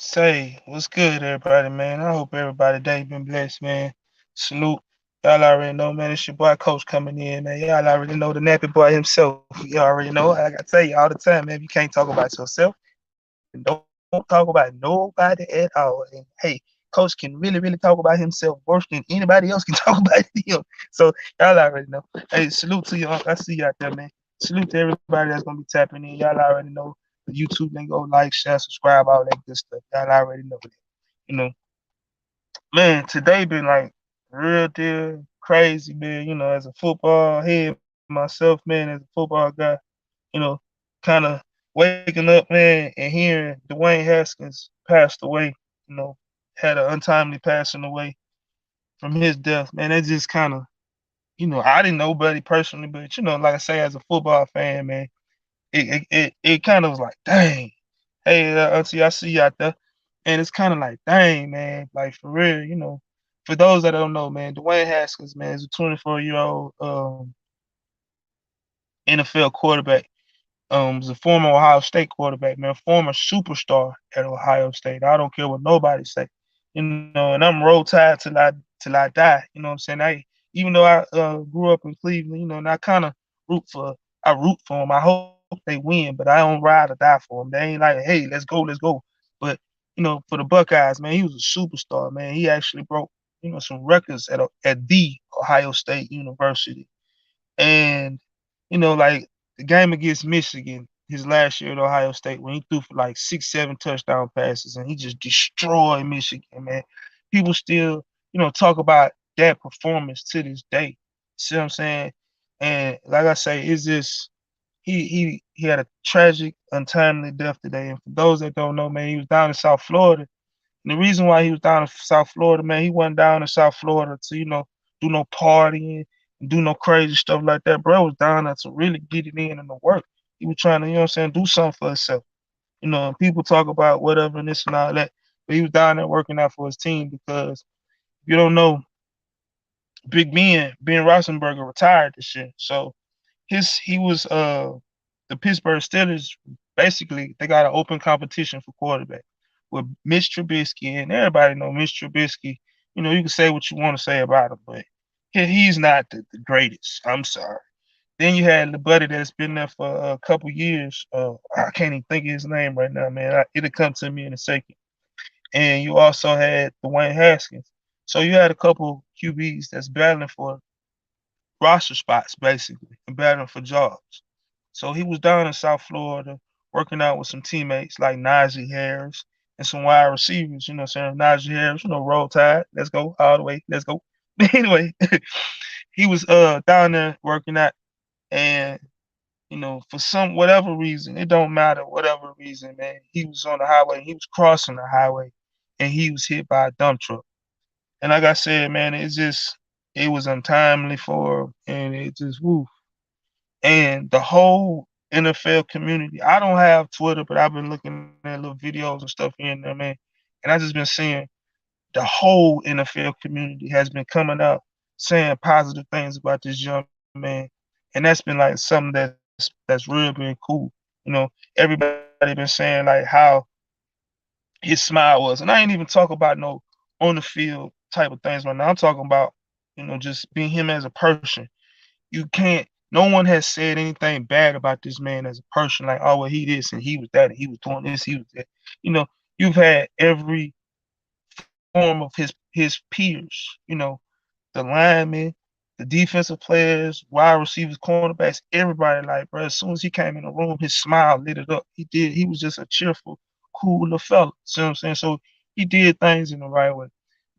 Say, what's good, everybody, man? I hope everybody day been blessed, man. Salute. Y'all already know, man. It's your boy Coach coming in, man. Y'all already know the nappy boy himself. You already know. I gotta tell you all the time, man. If you can't talk about yourself, then don't talk about nobody at all. And hey, Coach can really talk about himself worse than anybody else can talk about him. So y'all already know. Hey, salute to y'all. I see you out there, man. Salute to everybody that's gonna be tapping in. Y'all already know the YouTube link. Go like, share, subscribe, all that good stuff. Y'all already know that. You know, man, today been like real deal crazy, man. As a football head myself, man, as a football guy, you know, kind of waking up, man, and hearing Dwayne Haskins passed away, you know, had an untimely passing away from his death, man. It just kind of, I didn't know Buddy personally, but like I say, as a football fan, man, it kind of was like, dang, hey, Auntie, I see you out there. And it's kind of like, dang, man, like for real, for those that don't know, man, Dwayne Haskins, man, is a 24-year-old NFL quarterback. Was a former Ohio State quarterback, man, former superstar at Ohio State. I don't care what nobody say, and I'm roll tide till I die. You know what I'm saying? Even though I grew up in Cleveland, and I kind of root for them. I hope they win, but I don't ride or die for them. They ain't like, hey, let's go. But for the Buckeyes, man, he was a superstar, man. He actually broke some records at the Ohio State University, and like the game against Michigan, his last year at Ohio State, when he threw for like 6, 7 touchdown passes, and he just destroyed Michigan, man. People still, talk about that performance to this day. See what I'm saying? And like I say, it's just he had a tragic, untimely death today. And for those that don't know, man, he was down in South Florida. And the reason why he was down in South Florida, man, he wasn't down in South Florida to, do no partying and do no crazy stuff like that. Bro was down there to really get it in and to work. He was trying to, do something for himself. And people talk about whatever and this and all that, but he was down there working out for his team because if you don't know, Ben Roethlisberger retired this year. So he was the Pittsburgh Steelers basically they got an open competition for quarterback with Mitch Trubisky, and everybody know Mitch Trubisky. You can say what you want to say about him, but he's not the greatest. I'm sorry. Then you had the buddy that's been there for a couple years. I can't even think of his name right now, man. It'll come to me in a second. And you also had Dwayne Haskins. So you had a couple QBs that's battling for roster spots, basically, and battling for jobs. So he was down in South Florida working out with some teammates like Najee Harris and some wide receivers, saying Najee Harris, roll tide, let's go all the way, let's go. But anyway, he was down there working out and for some whatever reason, it don't matter, whatever reason, man, he was on the highway, he was crossing the highway and he was hit by a dump truck. And like I said, man, it was untimely for him and it just woo. And the whole NFL community. I don't have Twitter, but I've been looking at little videos and stuff here and there, man. And I just been seeing the whole NFL community has been coming out saying positive things about this young man. And that's been like something that's real been cool. Everybody been saying like how his smile was. And I ain't even talk about no on the field type of things right now. I'm talking about, just being him as a person. You can't no one has said anything bad about this man as a person, like, oh well, he this and he was that and he was doing this, he was that. You know, you've had every form of his peers, the linemen, the defensive players, wide receivers, cornerbacks, everybody, like, bro, as soon as he came in the room, his smile lit it up. He was just a cheerful, cool little fella. See what I'm saying? So he did things in the right way.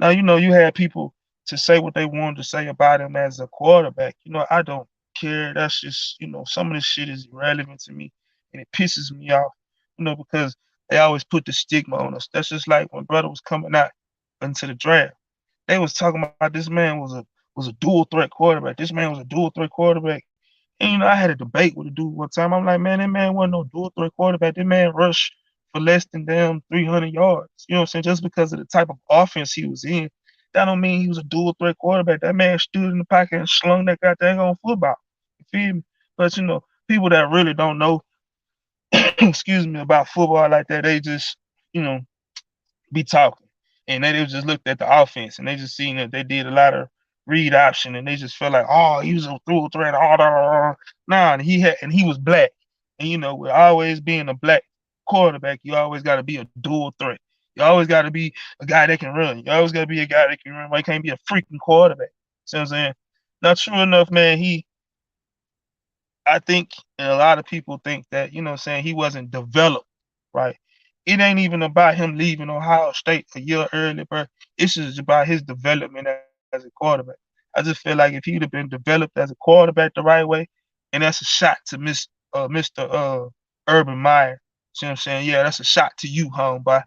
Now, you had people to say what they wanted to say about him as a quarterback. I don't care. That's just, some of this shit is irrelevant to me and it pisses me off, because they always put the stigma on us. That's just like when brother was coming out into the draft. They was talking about this man was a dual threat quarterback. This man was a dual threat quarterback. And I had a debate with a dude one time. I'm like, man, that man wasn't no dual threat quarterback. That man rushed for less than damn 300 yards. You know what I'm saying? Just because of the type of offense he was in, that don't mean he was a dual threat quarterback. That man stood in the pocket and slung that goddamn on football. You feel me? But people that really don't know, excuse me, about football like that, they just, you know, be talking. And they just looked at the offense and they just seen that they did a lot of read option and they just felt like, oh, he was a through threat. Oh, nah, and he was black. And with always being a black quarterback, you always got to be a dual threat. You always got to be a guy that can run. You always got to be a guy that can run. Why can't be a freaking quarterback? See what I'm saying? Not true enough, man. I think, and a lot of people think that, he wasn't developed, right? It ain't even about him leaving Ohio State a year early, bro. It's just about his development as a quarterback. I just feel like if he'd have been developed as a quarterback the right way, and that's a shot to Mr. Urban Meyer. See what I'm saying? Yeah, that's a shot to you, homeboy.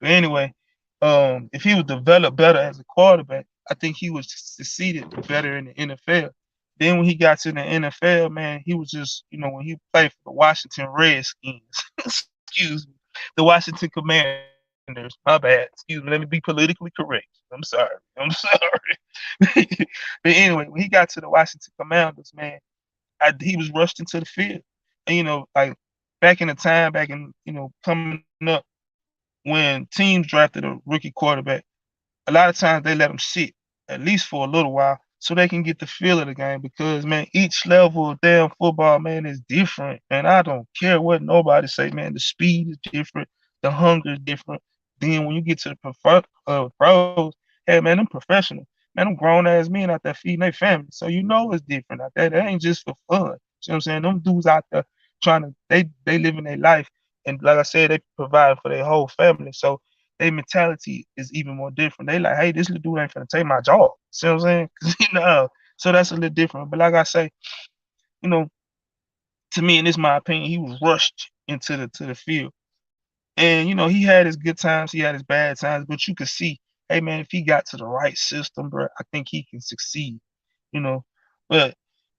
But anyway, if he was developed better as a quarterback, I think he would succeeded better in the NFL. Then when he got to the NFL, man, he was just, when he played for the Washington Redskins, excuse me, the Washington Commanders. My bad. Excuse me. Let me be politically correct. I'm sorry. I'm sorry. But anyway, when he got to the Washington Commanders, man, he was rushed into the field. And like back in the time, back in coming up when teams drafted a rookie quarterback, a lot of times they let them sit at least for a little while so they can get the feel of the game because man, each level of damn football, man, is different. And I don't care what nobody say, man. The speed is different, the hunger is different. Then when you get to the pros, hey man, them professional, man, them grown ass men out there feeding their family. So it's different out there. That ain't just for fun. See what I'm saying? Them dudes out there trying to they living their life. And like I said, they provide for their whole family. So their mentality is even more different. They like, hey, this little dude ain't finna take my job. See what I'm saying? So that's a little different. But like I say, you know, to me, and this is my opinion, he was rushed into the field. And he had his good times, he had his bad times, but you could see, hey man, if he got to the right system, bro, I think he can succeed. You know. But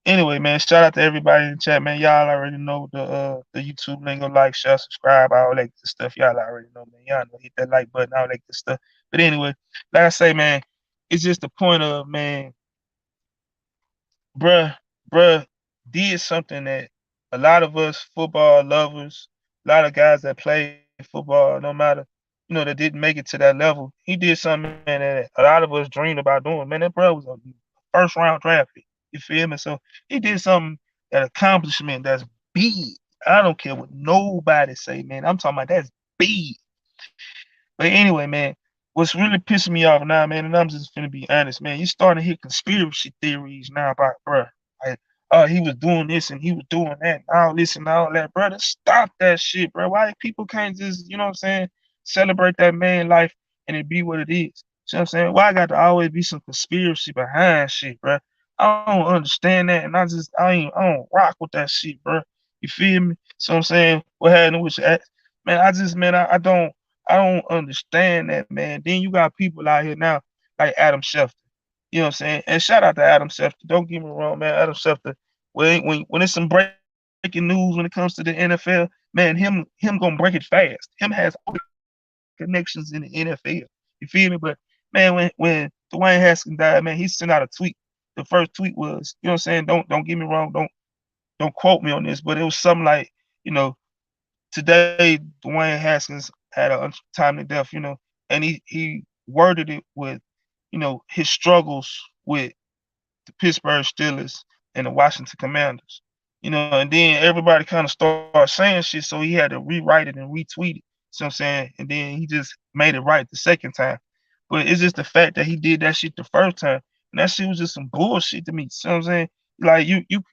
anyway, man, shout out to everybody in the chat, man. Y'all already know the YouTube lingo, like, share, subscribe, all that good stuff. Y'all already know, man. Y'all know, hit that like button, all that good stuff. But anyway, like I say, man, it's just the point of, man, bruh, bruh did something that a lot of us football lovers, a lot of guys that play football, no matter, that didn't make it to that level. He did something, man, that a lot of us dreamed about doing. Man, that bro was a first round draft pick. You feel me? So he did something, that accomplishment that's big. I don't care what nobody say, man. I'm talking about that's big. But anyway, man, what's really pissing me off now, man, and I'm just finna be honest, man, you starting to hear conspiracy theories now about, bruh, like, oh, he was doing this and he was doing that, and all this and all that, brother. Stop that shit, bro. Why people can't just, you know what I'm saying, celebrate that man life and it be what it is? See what I'm saying? Why I got to always be some conspiracy behind shit, bro? I don't understand that, and I don't rock with that shit, bro. You feel me? So I'm saying, what happened with your man? I don't understand that, man. Then you got people out here now like Adam Schefter. You know what I'm saying? And shout out to Adam Schefter. Don't get me wrong, man. Adam Schefter, when it's some breaking news when it comes to the NFL, man, him gonna break it fast. Him has all the connections in the NFL. You feel me? But man, when Dwayne Haskins died, man, he sent out a tweet. The first tweet was, you know what I'm saying? Don't get me wrong, don't quote me on this, but it was something like, you know, today Dwayne Haskins had an untimely death, and he worded it with, his struggles with the Pittsburgh Steelers and the Washington Commanders. And then everybody kind of started saying shit, so he had to rewrite it and retweet it. So I'm saying, and then he just made it right the second time. But it's just the fact that he did that shit the first time, and that shit was just some bullshit to me. So I'm saying, like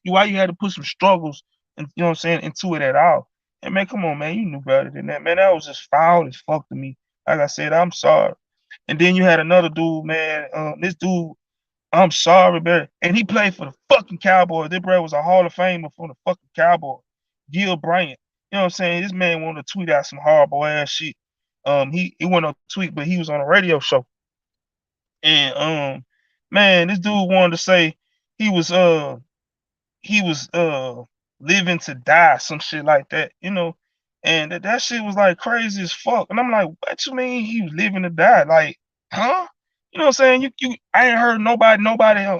why you had to put some struggles and into it at all? And man, come on, man, you knew better than that, man. That was just foul as fuck to me. Like I said, I'm sorry. And then you had another dude, man. This dude, I'm sorry, man. And he played for the fucking Cowboys. This bro was a Hall of Famer for the fucking Cowboys. Gil Bryant. You know what I'm saying? This man wanted to tweet out some horrible ass shit. He went on tweet, but he was on a radio show. And man, this dude wanted to say he was living to die, some shit like that. And that shit was like crazy as fuck. And I'm like, what you mean he was living to die? Like, huh? You know what I'm saying? I ain't heard nobody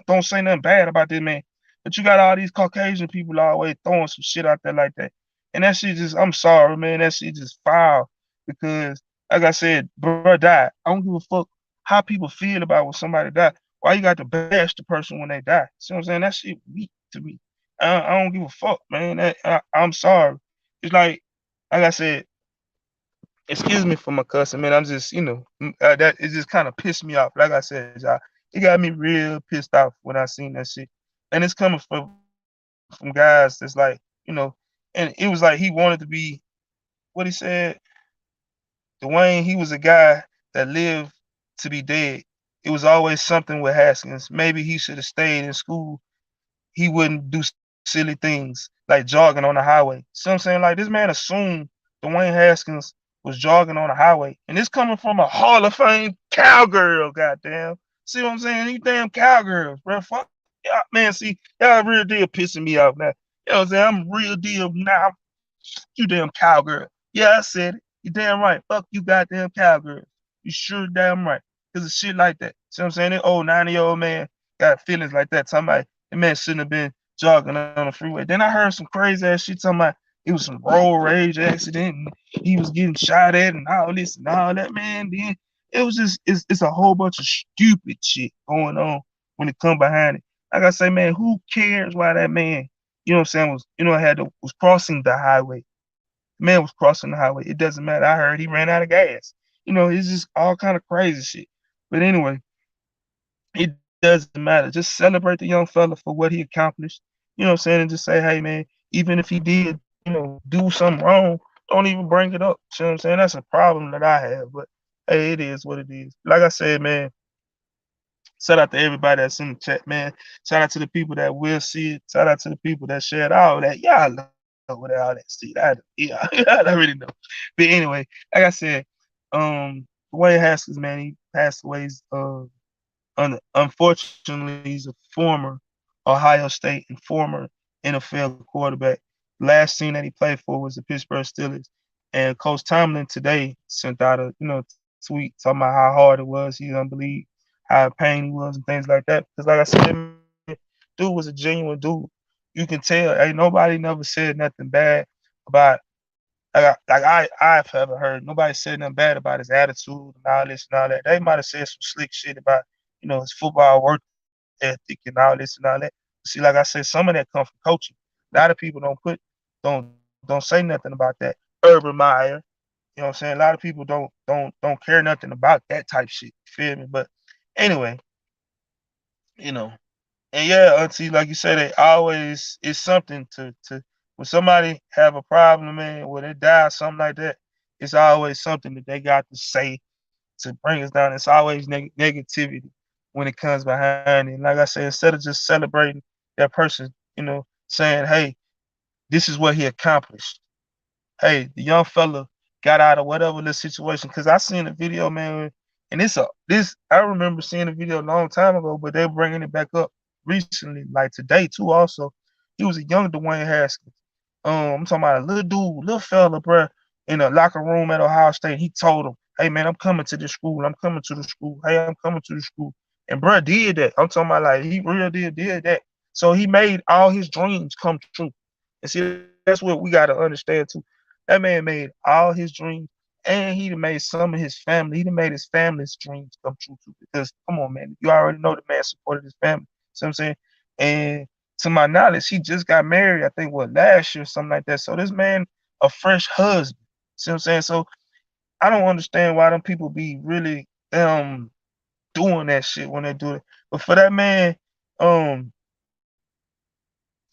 don't say nothing bad about this man. But you got all these Caucasian people always throwing some shit out there like that. And that shit just, I'm sorry, man, that shit just foul because Like I said, bro died. I don't give a fuck how people feel about when somebody died. Why you got to bash the person when they die? See what I'm saying? That shit weak to me. I don't give a fuck, man. I'm sorry. It's like I said, excuse me for my cussing, man. I'm just, that it just kind of pissed me off. Like I said, y'all, it got me real pissed off when I seen that shit. And it's coming from guys that's like, and it was like he wanted to be what he said. Dwayne, he was a guy that lived to be dead. It was always something with Haskins. Maybe he should have stayed in school. He wouldn't do silly things like jogging on the highway. See what I'm saying? Like this man assumed Dwayne Haskins was jogging on the highway. And this coming from a Hall of Fame cowgirl, goddamn. See what I'm saying? These damn cowgirls, bro. Fuck y'all, man. See, y'all real deal pissing me off now. You know what I'm saying? I'm real deal now. You damn cowgirl. Yeah, I said it. You damn right. Fuck you goddamn cowgirl. You sure damn right. Cause of shit like that. See what I'm saying? That old 90-year-old man got feelings like that. Somebody, the man shouldn't have been jogging on the freeway. Then I heard some crazy ass shit talking about it was some road rage accident and he was getting shot at and all this and all that, man. Then it was just it's a whole bunch of stupid shit going on when it come behind it. Like I say, man, who cares why that man, what I'm saying, was crossing the highway. The man was crossing the highway. It doesn't matter. I heard he ran out of gas. It's just all kind of crazy shit. But anyway, it doesn't matter. Just celebrate the young fella for what he accomplished. You know what I'm saying? And just say, hey man, even if he did, do something wrong, don't even bring it up. You know what I'm saying? That's a problem that I have. But hey, it is what it is. Like I said, man, shout out to everybody that's in the chat, man. Shout out to the people that will see it. Shout out to the people that shared all that. Y'all know what all that shit. Yeah, I already know. But anyway, like I said, Dwayne Haskins, man, he passed away. Unfortunately, he's a former Ohio State and former NFL quarterback. Last team that he played for was the Pittsburgh Steelers. And Coach Tomlin today sent out a tweet talking about how hard it was. He don't believe how in pain he was and things like that. Because like I said, man, dude was a genuine dude. You can tell. Ain't nobody never said nothing bad about I've ever heard. Nobody said nothing bad about his attitude and all this and all that. They might have said some slick shit about his football work ethic and all this and all that. See, like I said, some of that come from coaching. A lot of people don't say nothing about that. Urban Meyer, you know what I'm saying? A lot of people don't care nothing about that type shit. You feel me? But anyway, you know, and yeah, auntie, like you said, they always it's something to when somebody have a problem, man, when they die or something like that, it's always something that they got to say to bring us down. It's always negativity when it comes behind it. And like I said, instead of just celebrating that person, saying, hey, this is what he accomplished. Hey, the young fella got out of whatever the situation. Cause I seen a video, man, and this I remember seeing a video a long time ago, but they're bringing it back up recently, like today too. Also, he was a young Dwayne Haskins. I'm talking about a little dude, little fella, bro, in a locker room at Ohio State. He told him, "Hey man, I'm coming to the school. I'm coming to the school. Hey, I'm coming to the school." And bro did that. I'm talking about like he real did that. So he made all his dreams come true. And see, that's what we gotta understand too. That man made all his dreams, and he done made some of his family. He done made his family's dreams come true too. Because come on, man, you already know the man supported his family. See what I'm saying? And to my knowledge, he just got married, I think, what, last year, something like that. So this man, a fresh husband. See what I'm saying? So I don't understand why them people be really doing that shit when they do it. But for that man, um,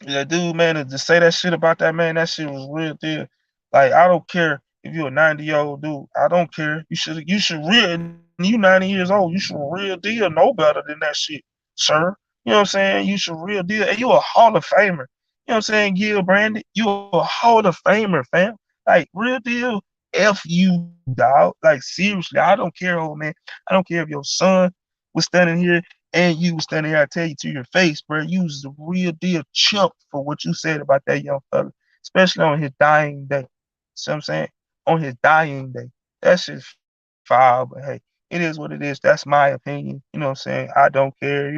that dude, man, to say that shit about that man, that shit was real deal. Like I don't care if you're a 90-year-old dude. I don't care. You should real and you 90 years old. You should real deal know better than that shit, sir. You know what I'm saying? You should real deal. And you a Hall of Famer. You know what I'm saying, Gil Brandon? You a Hall of Famer, fam. Like real deal. F you, dog. Like seriously, I don't care, old man. I don't care if your son was standing here and you was standing here. I tell you to your face, bro. You was the real deal chump for what you said about that young fella, especially on his dying day. See what I'm saying? On his dying day. That shit's foul, but hey, it is what it is. That's my opinion. You know what I'm saying? I don't care.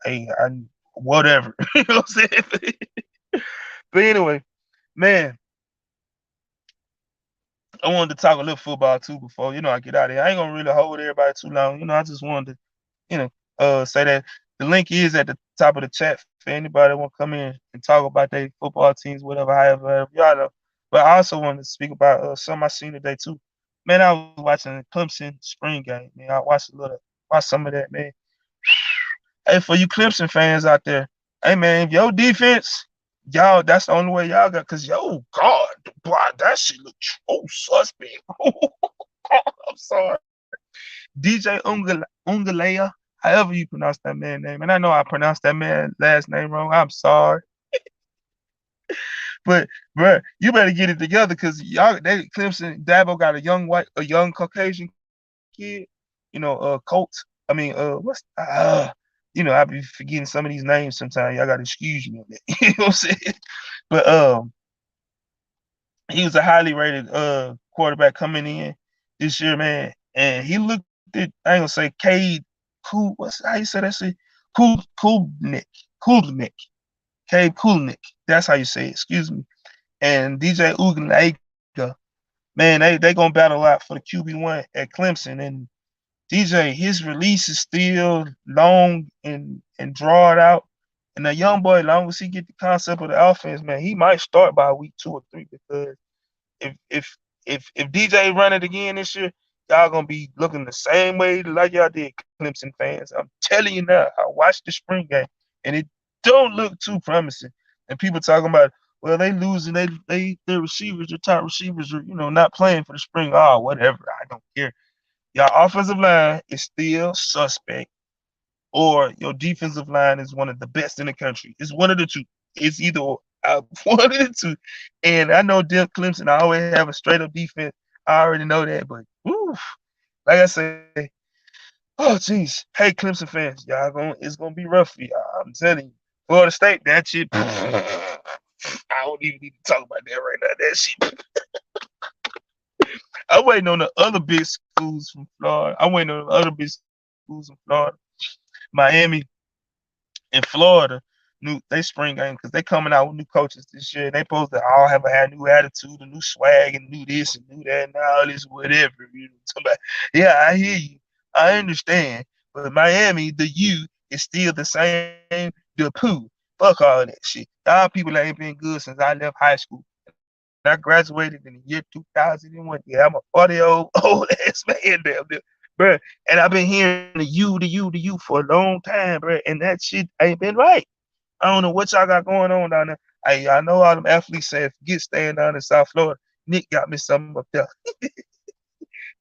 Hey, whatever. You know what I'm saying? But anyway, man, I wanted to talk a little football too before I get out of here. I ain't gonna really hold everybody too long. I just wanted to say that the link is at the top of the chat for anybody that want to come in and talk about their football teams, whatever, however y'all know. But I also wanted to speak about something I seen today too. Man, I was watching the Clemson spring game. Man, watch some of that, man. Hey, for you Clemson fans out there, hey man, if your defense, y'all, that's the only way y'all got. Cause God, boy, that shit look so suspect. I'm sorry. DJ Ungalea, however you pronounce that man name. And I know I pronounced that man last name wrong. I'm sorry. But bruh, you better get it together because Clemson Dabo got a young Caucasian kid, Colt. I mean, what's I be forgetting some of these names sometimes. Y'all gotta excuse me on that. You know what I'm saying? But he was a highly rated quarterback coming in this year, man. And he looked at, I ain't gonna say Cade Cool, what's how you say that shit? Kulnick. Cade Kulnick. That's how you say it, excuse me. And DJ Uganega, man, they gonna battle out for the QB1 at Clemson. And DJ, his release is still long and drawn out. And the young boy, as long as he get the concept of the offense, man, he might start by week 2 or 3 because if if if DJ run it again this year, y'all gonna be looking the same way like y'all did, Clemson fans. I'm telling you now. I watched the spring game and it don't look too promising. And people talking about, well, they losing, their receivers, their top receivers are not playing for the spring. Oh, whatever. I don't care. Your offensive line is still suspect, or your defensive line is one of the best in the country. It's one of the two. It's either one of the two. And I know Dip Clemson I always have a straight up defense. I already know that, but woof, like I say, oh jeez. Hey Clemson fans, it's gonna be rough for y'all. I'm telling you. Florida State, that shit. I don't even need to talk about that right now. That shit. I'm waiting on the other big schools from Florida. I'm waiting on the other big schools from Florida. Miami in Florida, new they spring game because they coming out with new coaches this year. They supposed to all have a new attitude, a new swag, and new this and new that and all this whatever. Somebody, yeah, I hear you, I understand, but Miami, the U is still the same. The poo, fuck all that shit. Y'all people ain't been good since I left high school. I graduated in the year 2001. Yeah, I'm a 40-year-old old ass man, damn, bro. And I've been hearing the U for a long time, bro. And that shit ain't been right. I don't know what y'all got going on down there. I know all them athletes say forget staying down in South Florida. Nick got me something up there.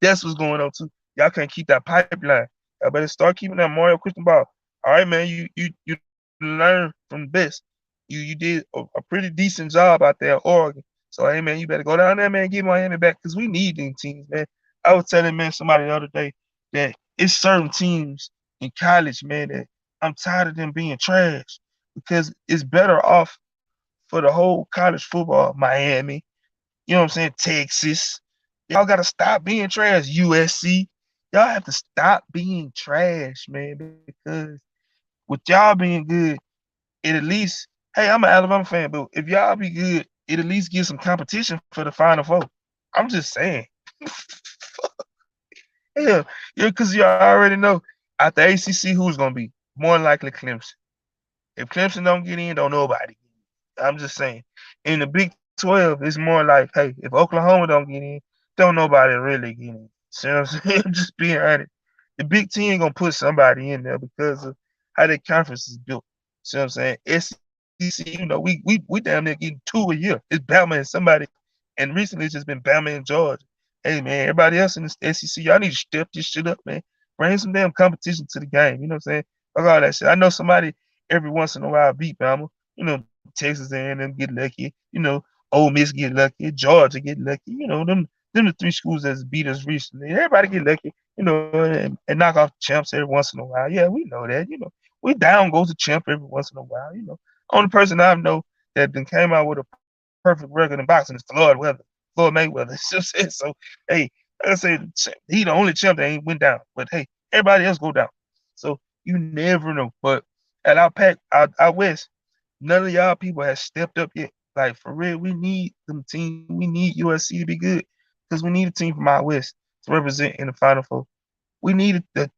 That's what's going on too. Y'all can't keep that pipeline. Y'all better start keeping that Mario Crystal ball. All right, man. You learn from the best. You did a pretty decent job out there in Oregon. So hey man, you better go down there, man, get Miami back because we need them teams, man. I was telling somebody the other day that it's certain teams in college, man, that I'm tired of them being trash because it's better off for the whole college football. Miami, you know what I'm saying? Texas. Y'all gotta stop being trash. USC. Y'all have to stop being trash, man, because with y'all being good, it at least, hey, I'm an Alabama fan, but if y'all be good, it at least gives some competition for the Final Four. I'm just saying. Yeah, because you already know at the ACC who's gonna be more than likely Clemson. If Clemson don't get in, don't nobody. I'm just saying. In the Big 12, it's more like, hey, if Oklahoma don't get in, don't nobody really get in. See what I'm saying? Just being honest. The Big Ten gonna put somebody in there because of how their conference is built. See what I'm saying? SEC, we damn near getting 2 a year. It's Bama and somebody, and recently it's just been Bama and Georgia. Hey man, everybody else in the SEC, y'all need to step this shit up, man. Bring some damn competition to the game. You know what I'm saying? Fuck all that shit. I know somebody every once in a while beat Bama. Texas A&M get lucky. Ole Miss get lucky. Georgia get lucky. Them the 3 schools that's beat us recently. Everybody get lucky. And knock off champs every once in a while. Yeah, we know that. We down goes a champ every once in a while. Only person I know that then came out with a perfect record in boxing is Floyd Mayweather. So hey, like I say, he the only champ that ain't went down. But hey, everybody else go down. So you never know. But at our pack, our West, none of y'all people has stepped up yet. Like for real, we need them teams. We need USC to be good. because we need a team from out west to represent in the Final Four. We needed a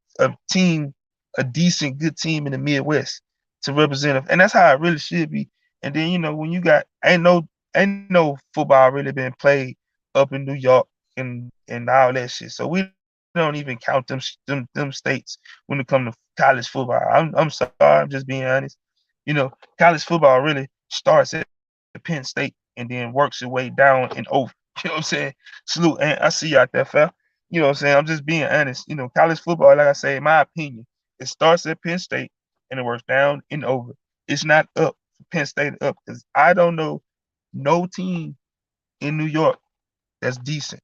team, a decent, good team in the Midwest to represent us, and that's how it really should be. And then when you got ain't no football really been played up in New York and all that shit. So we don't even count them states when it comes to college football. I'm sorry, I'm just being honest. College football really starts at Penn State and then works its way down and over. You know what I'm saying? Salute, and I see you out there, fam. You know what I'm saying? I'm just being honest. College football, like I say, in my opinion, it starts at Penn State and it works down and over. It's not up for Penn State up because I don't know no team in New York that's decent.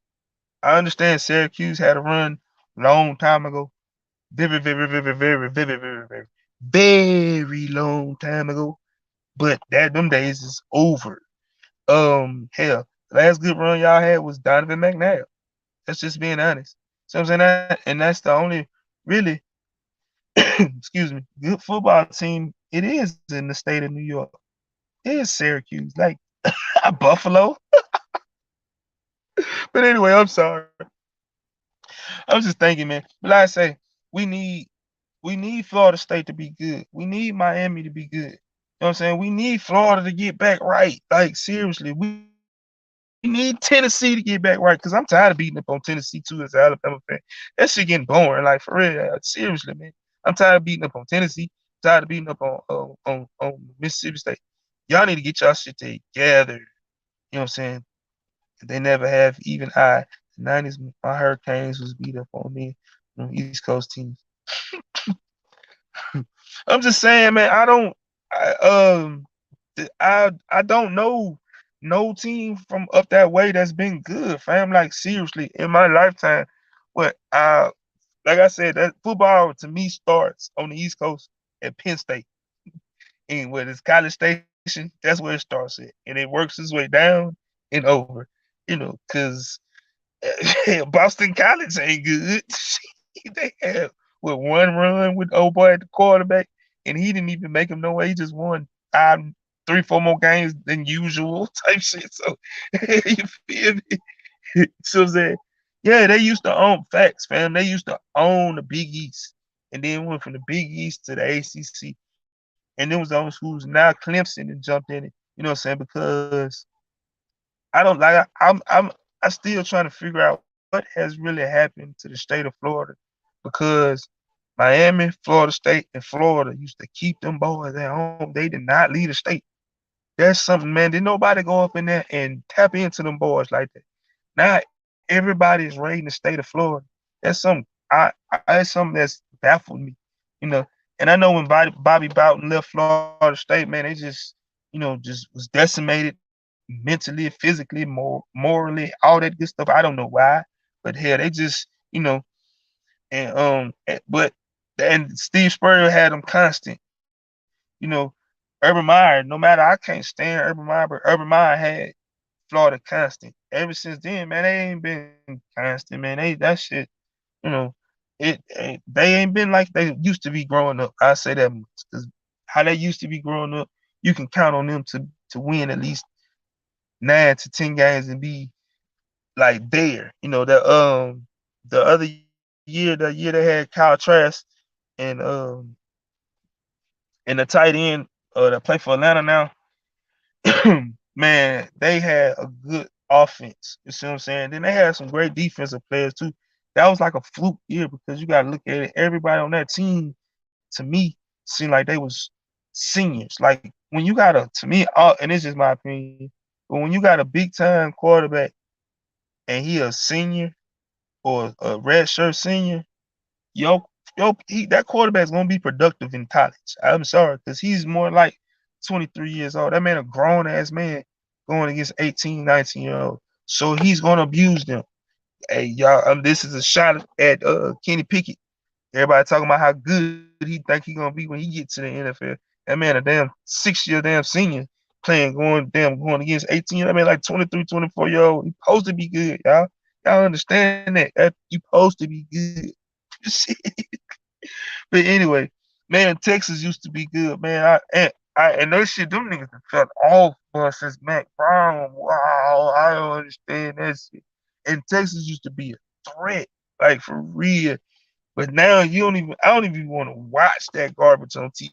I understand Syracuse had a run long time ago. Very, very, very, very, very, very, very, very long time ago. But them days is over. Hell, the last good run y'all had was Donovan McNabb. That's just being honest. So I'm saying that, and that's the only really, excuse me, good football team it is in the state of New York. It is Syracuse, like Buffalo. But anyway, I'm sorry. I was just thinking, man. But like I say, we need we need Florida State to be good. We need Miami to be good. You know what I'm saying? We need Florida to get back right. Like seriously, we need Tennessee to get back right. Cause I'm tired of beating up on Tennessee too as an Alabama fan. That shit getting boring. Like for real, seriously, man. I'm tired of beating up on Tennessee. Tired of beating up on Mississippi State. Y'all need to get y'all shit together. You know what I'm saying? They never have even I. The 90s, my Hurricanes was beat up on me, East Coast teams. I'm just saying, man. I don't know no team from up that way that's been good, fam. Like seriously, in my lifetime, what like I said, that football to me starts on the East Coast at Penn State, and where it's College Station, that's where it starts at, and it works its way down and over. Because Boston College ain't good. They have with one run with old boy at the quarterback, and he didn't even make him no way. He just won five, three, four more games than usual type shit. So you feel me? So I'm saying, yeah, they used to own facts, fam. They used to own the Big East, and then went from the Big East to the ACC, and then was those who's now Clemson and jumped in it. You know what I'm saying? Because I don't like I still trying to figure out what has really happened to the state of Florida because Miami, Florida State, and Florida used to keep them boys at home. They did not leave the state. That's something, man. Did nobody go up in there and tap into them boys like that? Now everybody is raiding the state of Florida. That's something that's something that's baffled me, you know. And I know when Bobby Bowden left Florida State, man, they just was decimated mentally, physically, morally, all that good stuff. I don't know why, but hell, they just, and but Steve Spurrier had them constant. Urban Meyer. No matter, I can't stand Urban Meyer, but Urban Meyer had Florida constant. Ever since then, man, they ain't been constant, man. That shit, you know, they ain't been like they used to be growing up. I say that much because how they used to be growing up, you can count on them to win at least 9 to 10 games and be like there. The other year, the year they had Kyle Trask and the tight end that play for Atlanta now, man, they had a good offense. You see what I'm saying? Then they had some great defensive players too. That was like a fluke year because you gotta look at it. Everybody on that team, to me, seemed like they was seniors. Like when you got to me, and it's just my opinion, but when you got a big time quarterback and he a senior or a red shirt senior, that quarterback's gonna be productive in college. I'm sorry, because he's more like 23 years old. That man a grown ass man going against 18, 19-year old. So he's gonna abuse them. Hey, y'all, this is a shot at Kenny Pickett. Everybody talking about how good he think he gonna be when he get to the NFL. That man a damn 6-year damn senior going against 18. That man like 23, 24-year-old. He supposed to be good, y'all. Y'all understand that you supposed to be good. But anyway, man, Texas used to be good, man. And those shit, them niggas have felt off since Mac Brown. Wow, I don't understand that shit. And Texas used to be a threat, like for real. But now I don't even want to watch that garbage on TV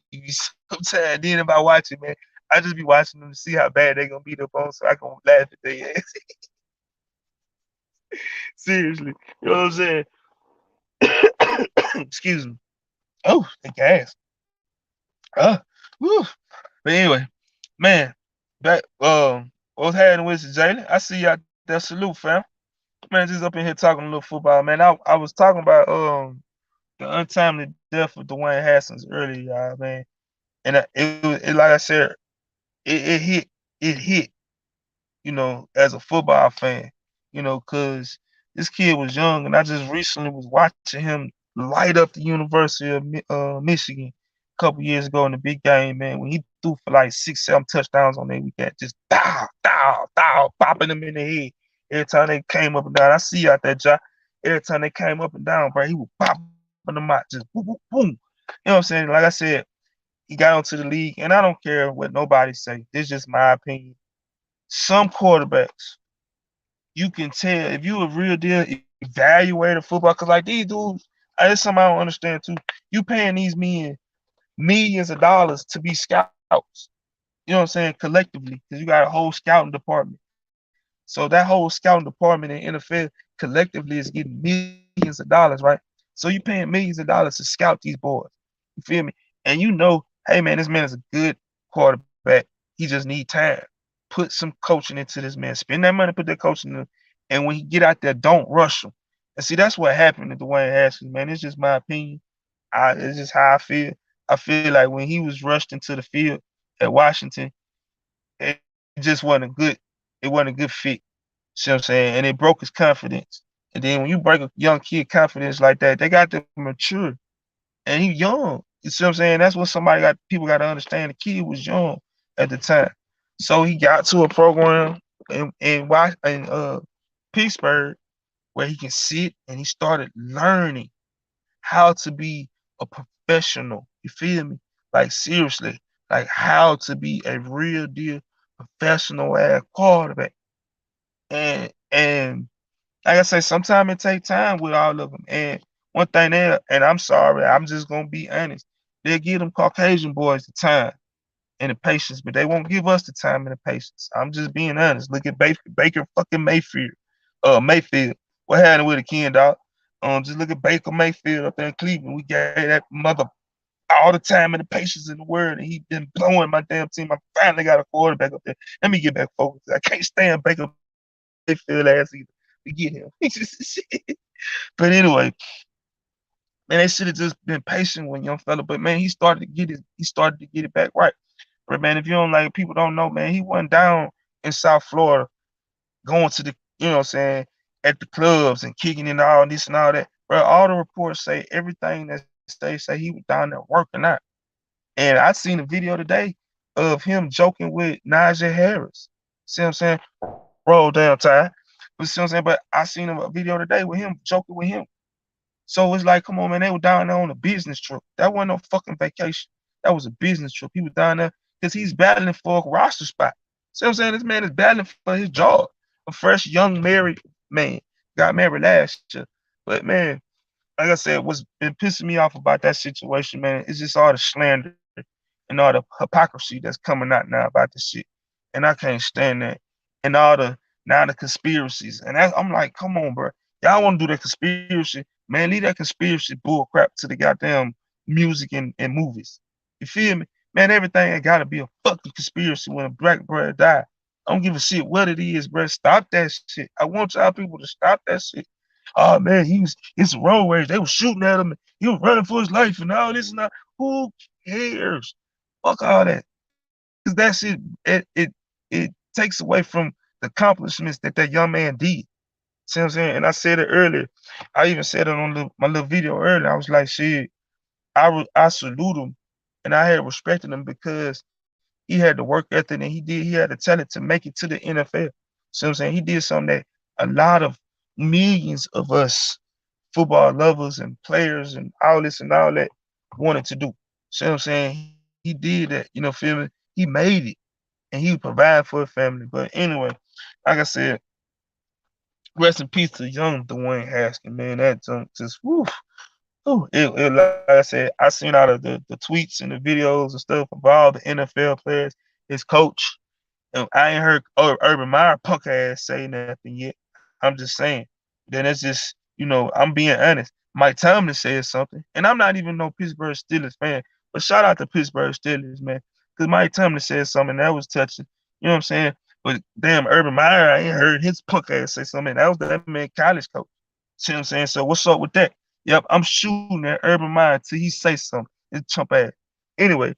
sometimes. Then if I watch it, man, I just be watching them to see how bad they gonna beat up on so I can laugh at their ass. Seriously. You know what I'm saying? Excuse me. Oh, the gas. Uh, whew. But anyway, man, back what's happening with you, Jalen? I see you out there. Salute, fam. Man, just up in here talking a little football, man. I was talking about the untimely death of Dwayne Haskins earlier, y'all, man. And like I said, it hit it hit, as a football fan, cause this kid was young, and I just recently was watching him light up the University of Michigan a couple years ago in the big game, man. When he threw for like 6, 7 touchdowns on that weekend, just dow, dow, dow, popping them in the head every time they came up and down. I see you out there, Josh. Every time they came up and down, bro, he was popping them out, just boom, boom, boom. You know what I'm saying? Like I said, he got onto the league, and I don't care what nobody say. This is just my opinion. Some quarterbacks, you can tell if you a real deal evaluator football, because like these dudes, that's something I don't understand too. You paying these men millions of dollars to be scouts. You know what I'm saying? Collectively, because you got a whole scouting department. So that whole scouting department in NFL collectively is getting millions of dollars, right? So you paying millions of dollars to scout these boys. You feel me? And hey man, this man is a good quarterback. He just need time. Put some coaching into this man. Spend that money, put that coaching in. And when he get out there, don't rush him. And see, that's what happened to Dwayne Haskins, man. It's just my opinion. It's just how I feel. I feel like when he was rushed into the field at Washington, it just wasn't a good. It wasn't a good fit. See what I'm saying? And it broke his confidence. And then when you break a young kid confidence like that, they got to mature. And he young. You see what I'm saying? That's what people got to understand. The kid was young at the time. So he got to a program in Pittsburgh where he can sit and he started learning how to be a professional. You feel me? Like seriously, like how to be a real deal professional ass quarterback. And like I say, sometimes it take time with all of them. And one thing there, and I'm sorry, I'm just gonna be honest. They'll give them Caucasian boys the time and the patience, but they won't give us the time and the patience. I'm just being honest. Look at Baker fucking Mayfield. What happened with the kid, dog? Just look at Baker Mayfield up there in Cleveland. We gave that mother all the time and the patience in the world, and he been blowing my damn team. I finally got a quarterback up there. Let me get back focused. I can't stand Baker Mayfield ass either. We get him. But anyway, man, they should have just been patient with young fella. But man, he started to get it back right. But man, if you don't like people don't know, man, he went down in South Florida, going to the, what I'm saying, at the clubs and kicking and all this and all that. Bro, all the reports say everything that they say he was down there working out. And I seen a video today of him joking with Najee Harris. See what I'm saying? Roll down, Ty. But see what I'm saying? But I seen a video today with him joking with him. So it's like, come on, man, they were down there on a business trip. That wasn't no fucking vacation. That was a business trip. He was down there because he's battling for a roster spot. See what I'm saying? This man is battling for his job. A fresh young married man. Got married last year. But man, like I said, what's been pissing me off about that situation, man, is just all the slander and all the hypocrisy that's coming out now about this shit. And I can't stand that. And all the now the conspiracies. And I'm like, come on, bro. Y'all want to do that conspiracy. Man, leave that conspiracy bull crap to the goddamn music and movies. You feel me? Man, everything ain't gotta be a fucking conspiracy when a black brother died. I don't give a shit what it is, bro. Stop that shit. I want y'all people to stop that shit. Oh man, it's a road rage. They were shooting at him. He was running for his life and all this and that. Who cares? Fuck all that. Because that shit, it takes away from the accomplishments that young man did. See what I'm saying? And I said it earlier. I even said it on my little video earlier. I was like, shit, I salute him and I had respected him because he had the work ethic and he had the talent to make it to the NFL. See what I'm saying? He did something that a lot of millions of us football lovers and players and all this and all that wanted to do. See what I'm saying? He did that, feel me? He made it and he would provide for his family. But anyway, like I said, Rest in peace to young Dwayne Haskins, man. That junk just woof. Ooh, like I said, I seen out of the tweets and the videos and stuff of all the NFL players, his coach. And I ain't heard Urban Meyer punk ass say nothing yet. I'm just saying. Then it's just, I'm being honest. Mike Tomlin said something, and I'm not even no Pittsburgh Steelers fan, but shout out to Pittsburgh Steelers, man, because Mike Tomlin said something that was touching. You know what I'm saying? But damn, Urban Meyer, I ain't heard his punk ass say something. That was that man college coach. See what I'm saying? So what's up with that? Yep, I'm shooting at Urban Meyer till he say something. It's chump ass. Anyway,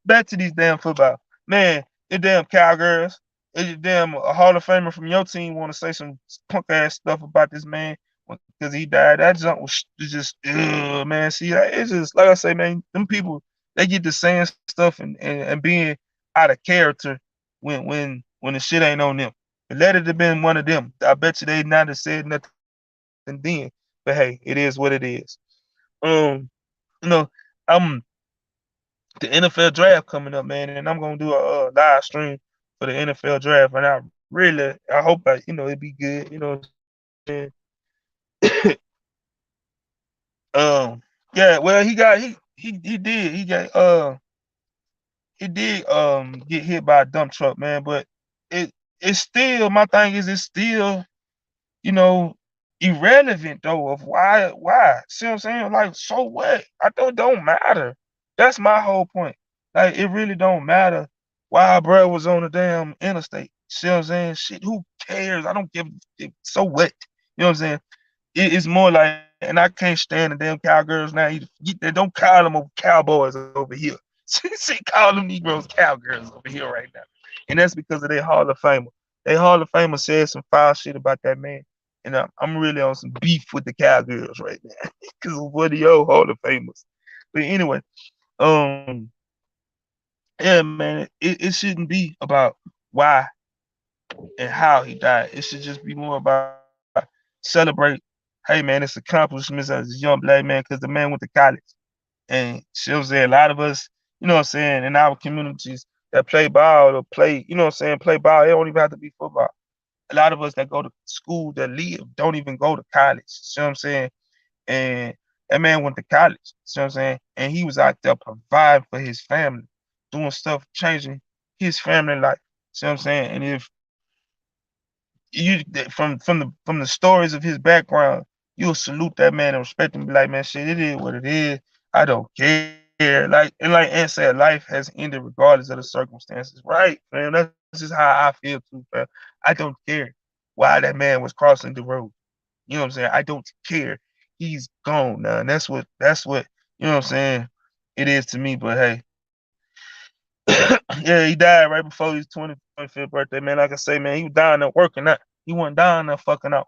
back to these damn football. Man, the damn Cowgirls, the damn Hall of Famer from your team want to say some punk ass stuff about this man because he died. That junk was just, man. See, it's just like I say, man. Them people they get to saying stuff and being out of character when the shit ain't on them. Let it have been one of them. I bet you they not have said nothing then. But hey, it is what it is. Um, you know, I'm the NFL draft coming up, man, and I'm gonna do a live stream for the NFL draft, and I hope it be good. You know what I'm saying? Yeah. Well, he did he did get hit by a dump truck, man, but it it's still my thing is it's still you know, irrelevant though of why. See what I'm saying? Like, so what? I don't matter. That's my whole point. Like, it really don't matter why bro was on the damn interstate. See what I'm saying? Shit, who cares? I don't give so what? You know what I'm saying? It's more like, and I can't stand the damn cowgirls now. They don't call them cowboys over here. She call them Negroes cowgirls over here right now. And that's because of their Hall of Famer. They Hall of Famer said some foul shit about that man. And I'm really on some beef with the Cowgirls right now because of what the old Hall of Famers. But anyway, um, yeah, man, it shouldn't be about why and how he died. It should just be more about celebrate. Hey, man, it's accomplishments as a young black man because the man went to college. And she'll say a lot of us, you know what I'm saying, in our communities that play ball or play, you know what I'm saying, play ball. It don't even have to be football. A lot of us that go to school that live don't even go to college. See what I'm saying? And that man went to college. See what I'm saying? And he was out there providing for his family, doing stuff, changing his family life. See what I'm saying? And if you from the stories of his background, you'll salute that man and respect him. Be like, man, shit, it is what it is. I don't care. Like Aunt said, life has ended regardless of the circumstances. Right, man. That's just how I feel too, fam. I don't care why that man was crossing the road. You know what I'm saying? I don't care. He's gone now. And that's what you know what I'm saying it is to me. But hey, yeah, he died right before his 25th birthday, man. Like I say, man, he was down there working out. He wasn't down there fucking out.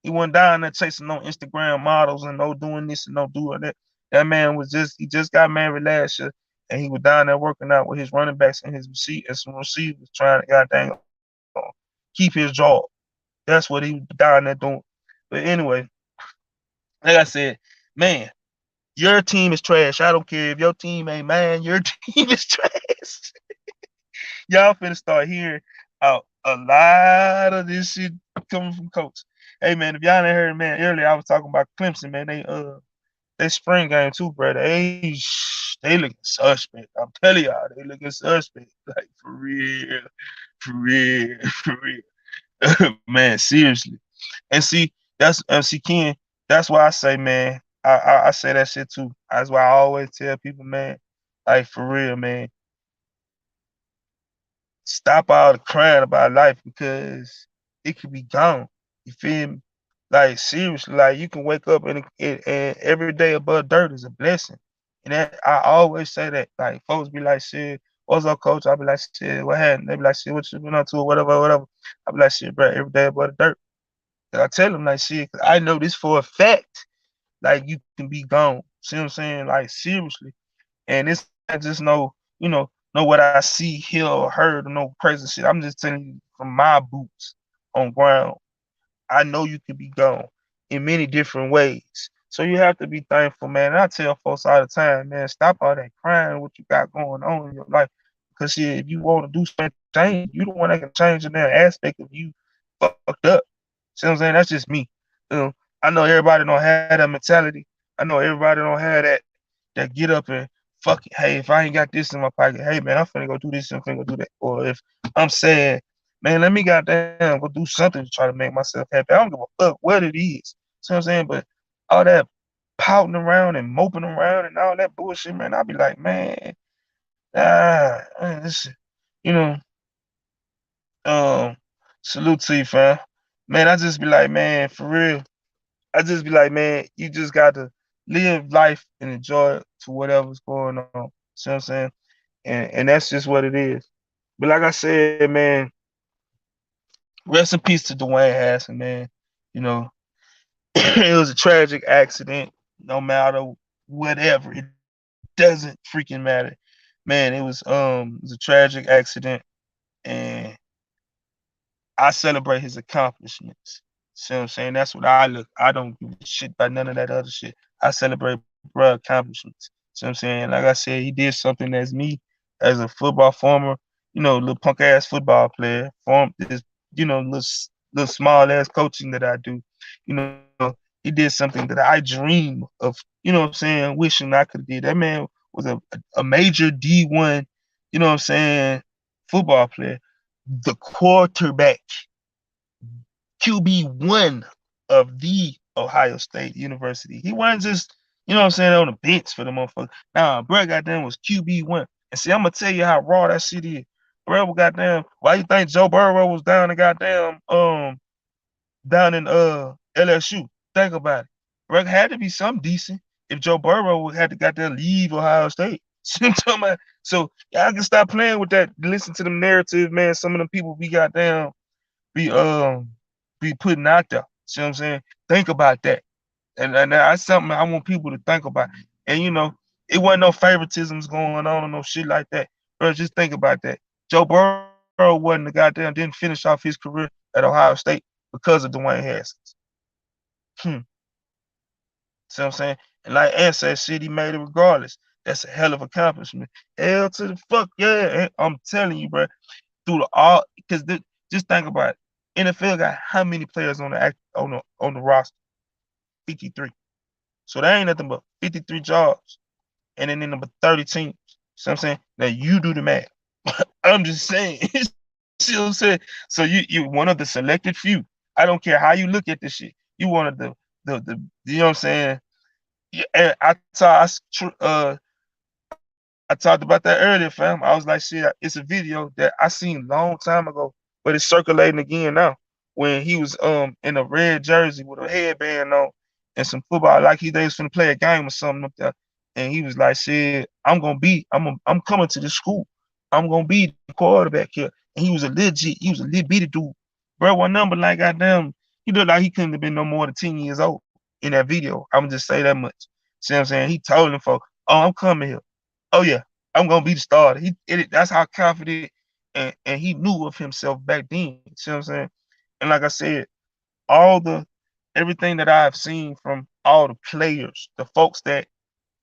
He wasn't down there chasing no Instagram models and no doing this and no doing that. That man he just got married last year and he was down there working out with his running backs and his and some receivers trying to goddamn keep his job. That's what he was down there doing. But anyway, like I said, man, your team is trash. I don't care if your team ain't mine, your team is trash. Y'all finna start hearing a lot of this shit coming from coach. Hey man, if y'all ain't heard, man, earlier I was talking about Clemson, man. They spring game too, bro. They looking suspect. I'm telling y'all, they looking suspect. Like for real, for real. Man, seriously. And see, that's see Ken, that's why I say, man, I say that shit too. That's why I always tell people, man, like for real, man, stop all the crying about life because it could be gone. You feel me? Like seriously, like you can wake up and every day above dirt is a blessing. And that I always say that. Like folks be like, shit, what's up, coach? I'll be like, shit, what happened? They be like, shit, what you been up to or whatever, whatever. I be like, shit, bro, every day above the dirt. And I tell them like shit, 'cause I know this for a fact. Like you can be gone. See what I'm saying? Like seriously. And it's not just know what I see, hear, or heard, or no crazy shit. I'm just telling you from my boots on ground. I know you can be gone in many different ways. So you have to be thankful, man. And I tell folks all the time, man, stop all that crying, what you got going on in your life. Because shit, if you want to do something, change, you the one that can change in that aspect of you fucked up. See what I'm saying? That's just me. You know, I know everybody don't have that mentality. I know everybody don't have that get up and fuck it. Hey, if I ain't got this in my pocket, hey man, I'm finna go do this and I'm finna go do that. Or if I'm sad, man, let me goddamn go do something to try to make myself happy. I don't give a fuck what it is. See what I'm saying? But all that pouting around and moping around and all that bullshit, man, I'll be like, man, this, you know, um, salute to you, fam. Man, I just be like, man, for real. I just be like, man, you just got to live life and enjoy it to whatever's going on. See what I'm saying? And that's just what it is. But like I said, man, rest in peace to Dwayne Haskins, man. You know, it was a tragic accident. No matter whatever, it doesn't freaking matter, man. It was a tragic accident, and I celebrate his accomplishments. See what I'm saying? That's what I look. I don't give a shit about none of that other shit. I celebrate bro accomplishments. See what I'm saying? Like I said, he did something as me, as a football former, little punk ass football player, form this, little small ass coaching that I do. You know, he did something that I dream of, what I'm saying, wishing I could have did. That man was a major D1, what I'm saying, football player, the quarterback, QB1 of the Ohio State University. He wasn't just, what I'm saying, on the bench for the motherfucker. Nah, bro, goddamn was QB1. And see, I'm gonna tell you how raw that shit is. Bro, goddamn, why you think Joe Burrow was down in goddamn down in LSU? Think about it. Bro, had to be something decent if Joe Burrow had to goddamn leave Ohio State. See what I'm talking about? So y'all can stop playing with that. Listen to them narratives, man. Some of them people be goddamn be be putting out there. See what I'm saying? Think about that. And that's something I want people to think about. And it wasn't no favoritisms going on or no shit like that. Bro, just think about that. Joe Burrow wasn't the goddamn didn't finish off his career at Ohio State because of Dwayne Haskins. Hmm. See what I'm saying? And like Ant said, shit, he made it regardless. That's a hell of accomplishment. Hell to the fuck, yeah. I'm telling you, bro. Through the all, because just think about it. NFL got how many players on the roster? 53. So that ain't nothing but 53 jobs, and then in number 30 teams. See what I'm saying? Now you do the math. I'm just saying. See what I'm saying? So you one of the selected few. I don't care how you look at this shit. You one of the you know what I'm saying? Yeah, and I talked about that earlier, fam. I was like, shit, it's a video that I seen long time ago, but it's circulating again now. When he was in a red jersey with a headband on and some football, like they was finna play a game or something up there. And he was like, shit, I'm coming to this school. I'm gonna be the quarterback here. And he was a little bitty dude. Bro, one number like goddamn, he looked like he couldn't have been no more than 10 years old in that video. I'm just say that much. See what I'm saying? He told him folks, oh, I'm coming here. Oh yeah, I'm gonna be the starter. That's how confident and he knew of himself back then. See what I'm saying? And like I said, all the everything that I've seen from all the players, the folks that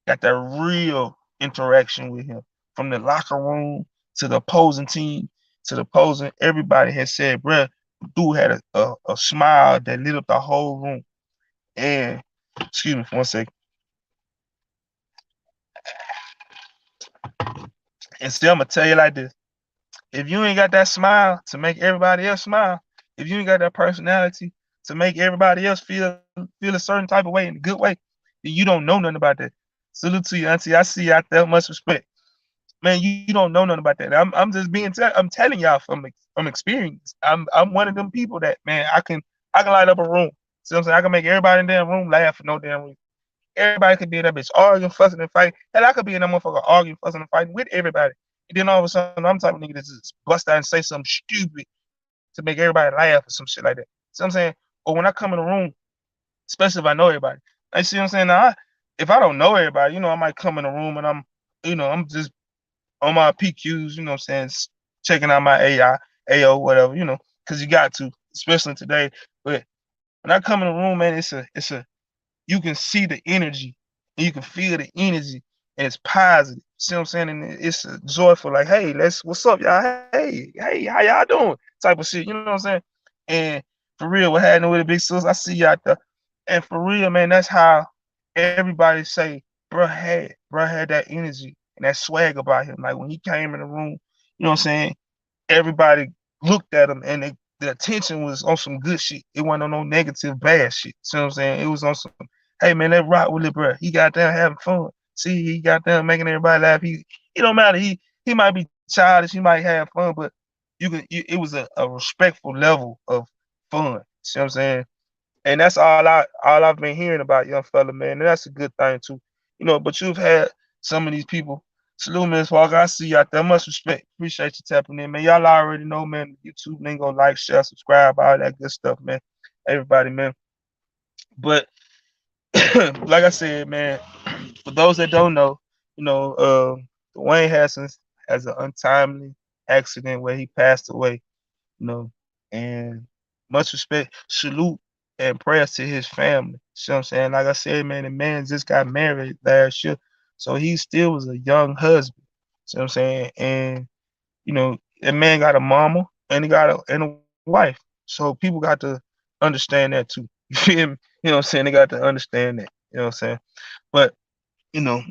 got that real interaction with him, from the locker room to the opposing team to the opposing, everybody has said, bruh, dude had a smile that lit up the whole room. And excuse me for 1 second. And still, I'm gonna tell you like this. If you ain't got that smile to make everybody else smile, if you ain't got that personality to make everybody else feel a certain type of way in a good way, then you don't know nothing about that. Salute to you, Auntie. I see you out there. Much respect, man. You don't know nothing about that. I'm just I'm telling y'all from experience. I'm one of them people that, man, I can light up a room. See what I'm saying? I can make everybody in the damn room laugh for no damn reason. Everybody could be in that bitch arguing, fussing, and fighting. Hell, I could be in that motherfucker arguing, fussing, and fighting with everybody. And then all of a sudden, I'm the type of nigga that just bust out and say something stupid to make everybody laugh or some shit like that. See what I'm saying? Or when I come in the room, especially if I know everybody. I see what I'm saying? Now, if I don't know everybody, I might come in the room and I'm just on my PQs, what I'm saying, checking out my AI, AO, whatever, because you got to, especially today. But when I come in the room, man, it's a you can see the energy and you can feel the energy and it's positive. See what I'm saying? And it's joyful, like, hey, what's up, y'all? Hey, how y'all doing? Type of shit. You know what I'm saying? And for real, what happened with the big sis, I see you out there. And for real, man, that's how everybody say, bro had that energy and that swag about him. Like when he came in the room, you know what I'm saying? Everybody looked at him and the attention was on some good shit. It wasn't on no negative bad shit. See what I'm saying? It was on some, hey man, let's rock with it, bro. He got down having fun. See, he got down making everybody laugh. It don't matter. He might be childish, he might have fun, but it was a respectful level of fun. See what I'm saying? And that's all I've been hearing about young fella, man. And that's a good thing too. But you've had some of these people. Salute, Miss Walker. I see you out there. Much respect. Appreciate you tapping in, man. Y'all already know, man. YouTube ain't gonna like, share, subscribe, all that good stuff, man. Everybody, man. But like I said, man, for those that don't know, Dwayne Haskins has an untimely accident where he passed away, you know, and much respect, salute, and prayers to his family. See what I'm saying? Like I said, man, the man just got married last year, so he still was a young husband. See what I'm saying? And that man got a mama and he got a wife. So people got to understand that too. You feel me? You know what I'm saying? They got to understand that. You know what I'm saying? But you know,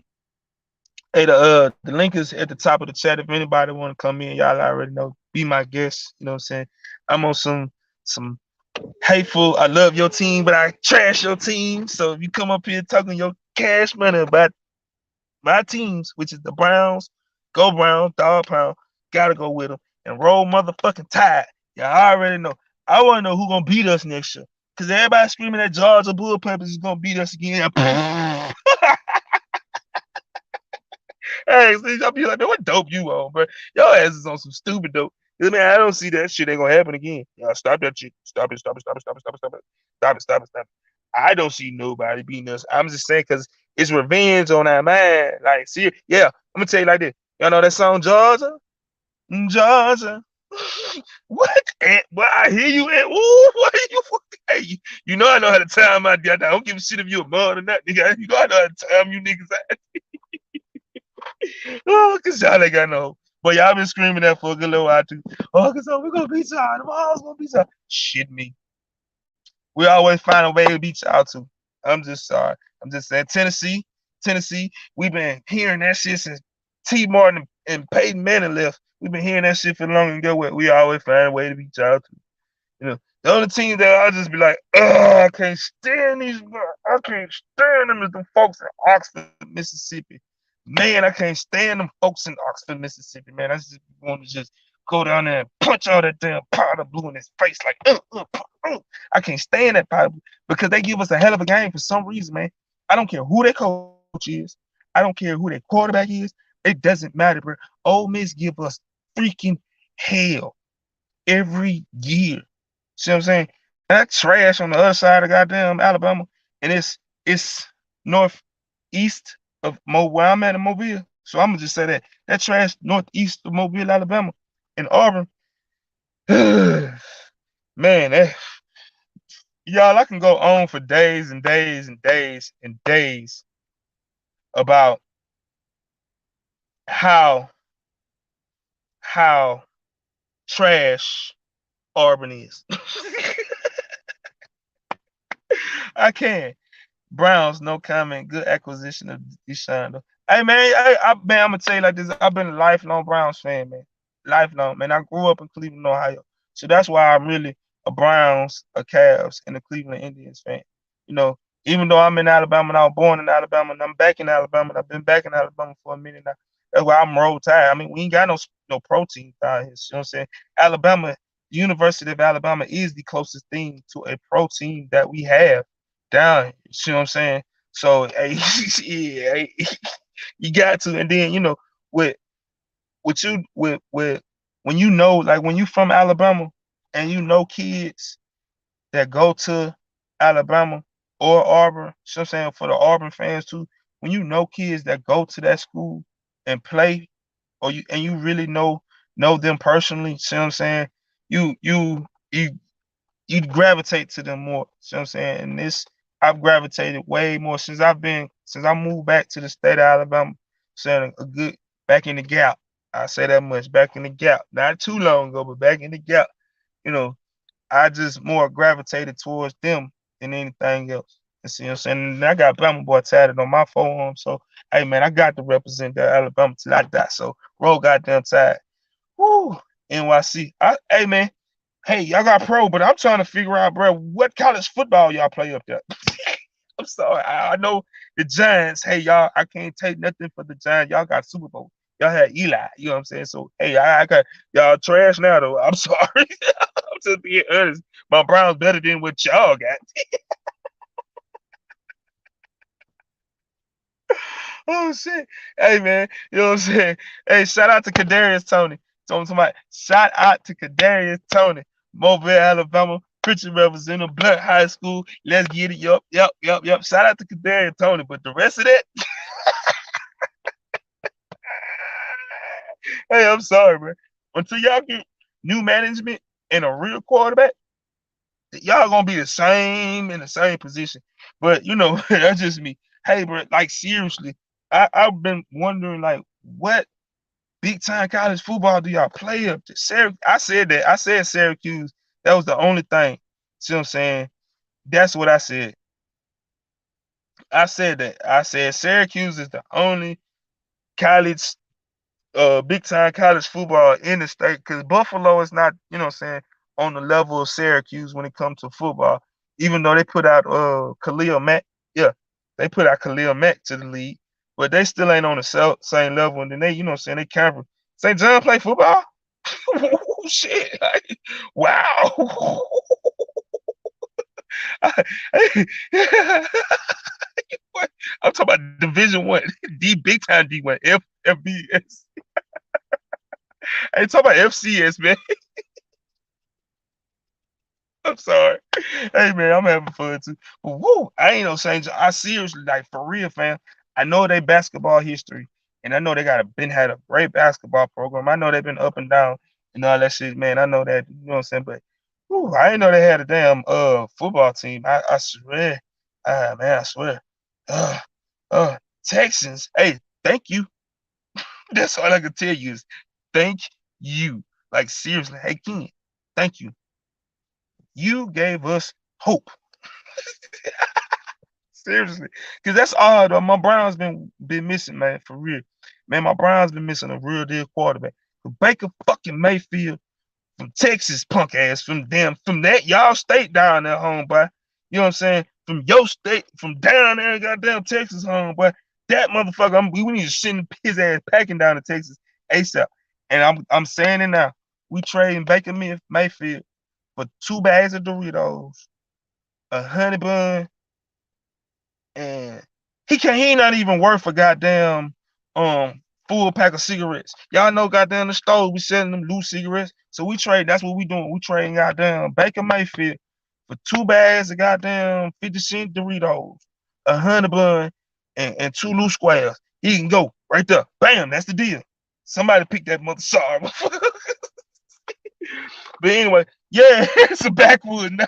hey, the link is at the top of the chat. If anybody want to come in, y'all already know. Be my guest. You know what I'm saying? I'm on some hateful. I love your team, but I trash your team. So if you come up here talking your cash money about my teams, which is the Browns, go Browns, dog pound, gotta go with them and roll motherfucking tide. Y'all already know. I want to know who gonna beat us next year. Cause everybody screaming that Georgia Bullpuppets is gonna beat us again. Hey, see, y'all be like, man, what dope you on, bro? Your ass is on some stupid dope. Man, I don't see that shit ain't gonna happen again. Y'all stop that shit. Stop it, stop it, stop it, stop it, stop it, stop it. Stop it, stop it, stop it. I don't see nobody beating us. I'm just saying because it's revenge on our mind. Like, see, yeah, I'm gonna tell you like this. Y'all know that song Georgia? Georgia. What? Well, I hear you. Ooh, what are you? Hey, you know I know how to time my dad. I don't give a shit if you a mud or not, nigga. You know I know how to time you niggas out. Oh, cause y'all ain't got no. But y'all been screaming that for a good little while too. Oh, cause we're gonna beat y'all. The Vols gonna beat y'all. Shit me. We always find a way to beat y'all too. I'm just sorry. I'm just saying Tennessee. We've been hearing that shit since T. Martin and Peyton Manning left. We've been hearing that shit for long and get what? We always find a way to beat y'all too. The only team that I'll just be like, I can't stand these. I can't stand them is the folks in Oxford, Mississippi. Man, I can't stand them folks in Oxford, Mississippi. Man, I just want to just go down there and punch all that damn powder blue in his face like, I can't stand that powder blue because they give us a hell of a game for some reason, man. I don't care who their coach is. I don't care who their quarterback is. It doesn't matter, bro. Ole Miss give us freaking hell every year. See what I'm saying? That trash on the other side of goddamn Alabama, and it's northeast of where I'm at in Mobile. So I'm gonna just say that trash northeast of Mobile, Alabama, and Auburn. Man, y'all, I can go on for days and days and days and days about how how trash Auburn is. I can. Browns, no comment. Good acquisition of Deshaun. Hey man, man, I'm gonna tell you like this. I've been a lifelong Browns fan, man. Lifelong, man. I grew up in Cleveland, Ohio, so that's why I'm really a Browns, a Cavs, and a Cleveland Indians fan. You know, even though I'm in Alabama and I was born in Alabama and I'm back in Alabama and I've been back in Alabama for a minute now. That's why I'm roll tide. I mean, we ain't got no protein down here. You know what I'm saying? Alabama, the University of Alabama is the closest thing to a protein that we have down. You see what I'm saying? So hey, yeah, hey, you got to, and then with with when like when you from Alabama and kids that go to Alabama or Auburn, so I'm saying for the Auburn fans too, when kids that go to that school and play, you really know them personally, see what I'm saying? You you you you gravitate to them more. See what I'm saying? And I've gravitated way more since I moved back to the state of Alabama, saying a good back in the gap. I say that much back in the gap. Not too long ago, but back in the gap. You know, I just more gravitated towards them than anything else. You see what I'm saying? And I got Bama boy tatted on my forearm. So hey man, I got to represent that Alabama till I die. So roll goddamn tide. Woo! NYC. Hey man, hey, y'all got pro, but I'm trying to figure out, bro, what college football y'all play up there. I'm sorry. I know the Giants. Hey, y'all, I can't take nothing for the Giants. Y'all got Super Bowl. Y'all had Eli. You know what I'm saying? So, hey, I got y'all trash now, though. I'm sorry. I'm just being honest. My Browns better than what y'all got. Oh shit. Hey man, you know what I'm saying? Hey, shout out to Kadarius Tony. Somebody, shout out to Kadarius Tony. Mobile, Alabama, Christian representative, Blunt High School. Let's get it. Yup. Shout out to Kadarius Tony. But the rest of that, hey, I'm sorry, man. Until y'all get new management and a real quarterback, y'all gonna be the same in the same position. But you know, that's just me. Hey, bro, like seriously, I've been wondering like what big time college football do y'all play up to? I said that. I said Syracuse. That was the only thing. See what I'm saying? That's what I said. I said that. I said Syracuse is the only college big time college football in the state because Buffalo is not, you know what I'm saying, on the level of Syracuse when it comes to football. Even though they put out Khalil Mack, yeah, they put out Khalil Mack to the league, but they still ain't on the same level. And then they, you know what I'm saying, they can't. St. John play football? Oh, shit. Wow. I'm talking about Division One, D big time D1, FBS. I ain't talking about FCS, man. I'm sorry. Hey man, I'm having fun too. But woo, I ain't no saint. I seriously like for real, fam. I know they basketball history, and I know they had a great basketball program. I know they've been up and down and all that shit, man. I know that, you know what I'm saying. But woo, I didn't know they had a damn football team. I swear, man, I swear. Uh, Texans. Hey, thank you. That's all I can tell you is thank you. Like seriously, hey Ken, thank you. You gave us hope. Seriously. Because that's all though. My Browns been missing, man, for real. Man, my Browns been missing a real deal quarterback. Baker fucking Mayfield from Texas, punk ass, from that y'all state down there home, boy. You know what I'm saying? From your state, from down there, goddamn Texas home, boy. That motherfucker, we need to send his ass packing down to Texas ASAP. And I'm saying it now. We trading Baker Mayfield for 2 bags of Doritos, a honey bun, and he ain't not even worth a goddamn full pack of cigarettes. Y'all know goddamn the stores we selling them loose cigarettes. So we trade, that's what we doing. We trading goddamn Baker Mayfield for 2 bags of goddamn 50-cent Doritos, a honey bun, and 2 loose squares. He can go right there. Bam, that's the deal. Somebody pick that mother sorry. But anyway, yeah, it's a backwood now.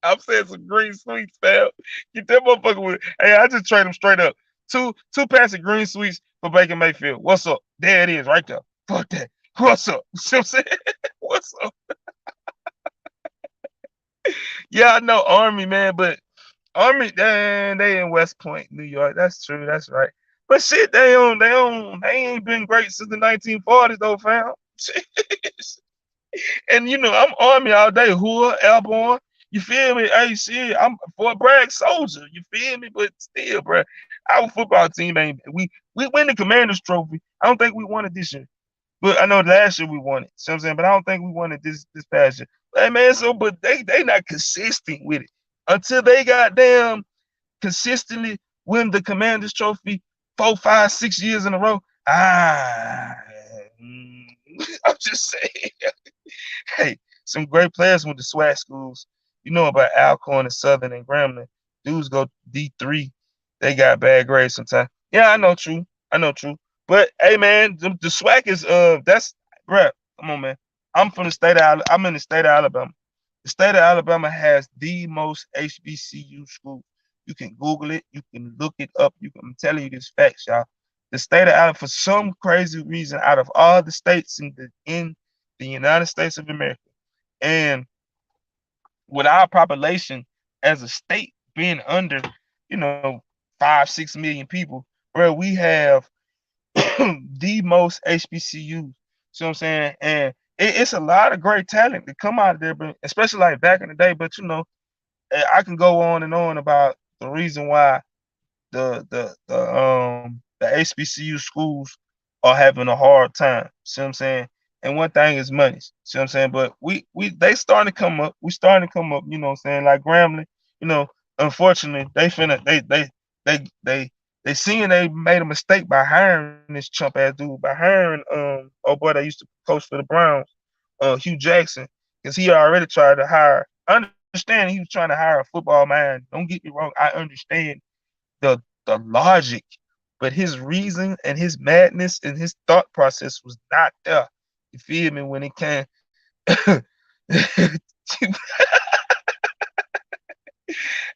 I'm saying some green sweets, fam. Get that motherfucker with. Hey, I just trade them straight up. Two packs of green sweets for Baker Mayfield. What's up? There it is, right there. Fuck that. What's up? See what I'm saying? What's up? Yeah, I know Army, man, but Army, they in West Point, New York. That's true. That's right. But shit, they ain't been great since the 1940s, though, fam. And you know, I'm Army all day, Hood, Airborne. You feel me? Hey, shit, I'm Fort Bragg soldier. You feel me? But still, bro, our football team ain't. We win the Commanders Trophy. I don't think we won it this year, but I know last year we won it. See what I'm saying? But I don't think we won it this past year. Hey man, so but they not consistent with it until they got damn consistently win the Commanders Trophy 4, 5, 6 years in a row. Mm, I'm just saying. Hey, some great players went to SWAT schools. You know about Alcorn and Southern and Grambling. Dudes go D3. They got bad grades sometimes. Yeah, I know true. I know true. But hey man, the SWAC is that's bruh, come on, man. I'm in the state of Alabama. The state of Alabama has the most HBCU schools. You can Google it, you can look it up. I'm telling you this facts, y'all. The state of Alabama, for some crazy reason, out of all the states in the United States of America. And with our population as a state being under, 5, 6 million people, bro, we have the most HBCUs. See what I'm saying? And it's a lot of great talent that come out of there, but especially like back in the day. But I can go on and on about the reason why the HBCU schools are having a hard time. See what I'm saying? And one thing is money. See what I'm saying? But we they starting to come up. We starting to come up. You know what I'm saying? Like Grambling. You know, unfortunately, they seeing they made a mistake by hiring this chump ass dude, by hiring oh boy that used to coach for the Browns, Hugh Jackson, because he already tried to hire. I understand he was trying to hire a football mind. Don't get me wrong. I understand the logic, but his reason and his madness and his thought process was not there. You feel me? When it came,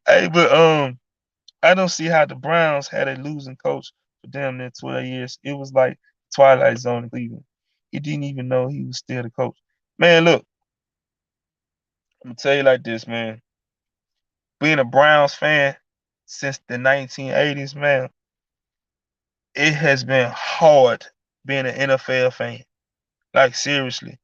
hey, but I don't see how the Browns had a losing coach for damn near 12 years. It was like Twilight Zone in Cleveland. He didn't even know he was still the coach. Man, look, I'm gonna tell you like this, man. Being a Browns fan since the 1980s, man, it has been hard being an NFL fan. Like seriously.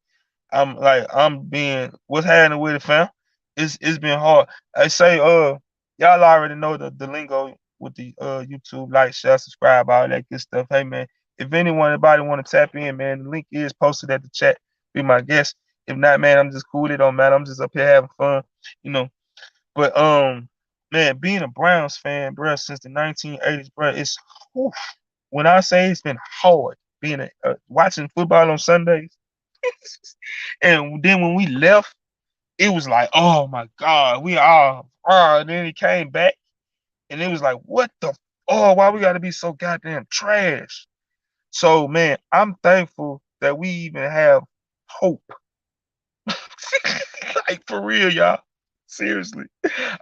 I'm being what's happening with it, fam. It's been hard. I say, y'all already know the lingo with the YouTube, like, share, subscribe, all that good stuff. Hey man, if anybody want to tap in, man, the link is posted at the chat. Be my guest. If not, man, I'm just cool. It don't matter. I'm just up here having fun, you know. But man, being a Browns fan, bro, since the 1980s, bro, whew, when I say it's been hard being watching football on Sundays. And then when we left, it was like, oh my God, we all, and then it came back, and it was like, what the, why we got to be so goddamn trash? So, man, I'm thankful that we even have hope. Like, for real, y'all. Seriously.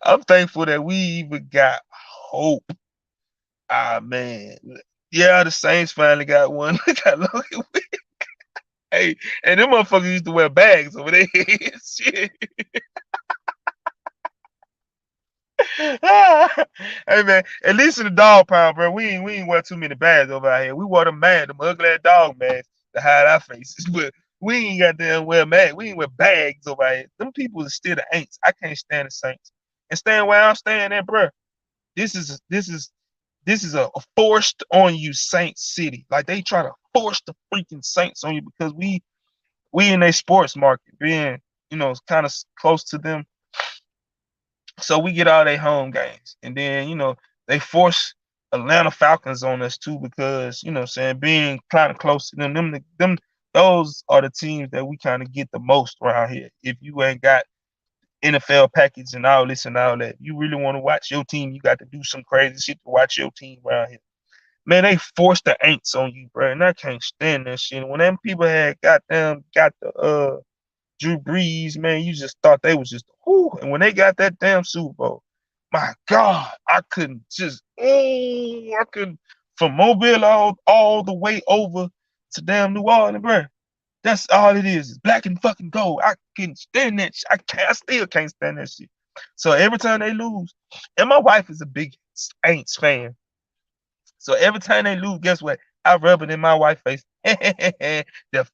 I'm thankful that we even got hope. Ah, man. Yeah, the Saints finally got one. Got Logan. Hey, and them motherfuckers used to wear bags over their heads. Shit. Hey man, at least in the dog pound, bro, we ain't wear too many bags over our here. We wore them ugly ass dog masks to hide our faces, but we ain't got them wear mags. We ain't wear bags over our here. Them people are still the ain'ts. I can't stand the Saints. And staying where I'm staying at, bro. This is this is this is a forced on you Saints city. Like they try to force the freaking Saints on you because we in a sports market, being kind of close to them, so we get all their home games, and then they force Atlanta Falcons on us too because saying being kind of close to them, those are the teams that we kind of get the most around here. If you ain't got NFL package and all this and all that, you really want to watch your team, you got to do some crazy shit to watch your team around here. Man, they force the ain'ts on you, bro, and I can't stand that shit. When them people had got the Drew Brees, man, you just thought they was just whoo. And when they got that damn Super Bowl, my God, I couldn't from Mobile all the way over to damn New Orleans, bro. That's all it is. It's black and fucking gold. I can't stand that shit. I still can't stand that shit. So every time they lose, and my wife is a big Saints fan. So every time they lose, guess what? I rub it in my wife's face. The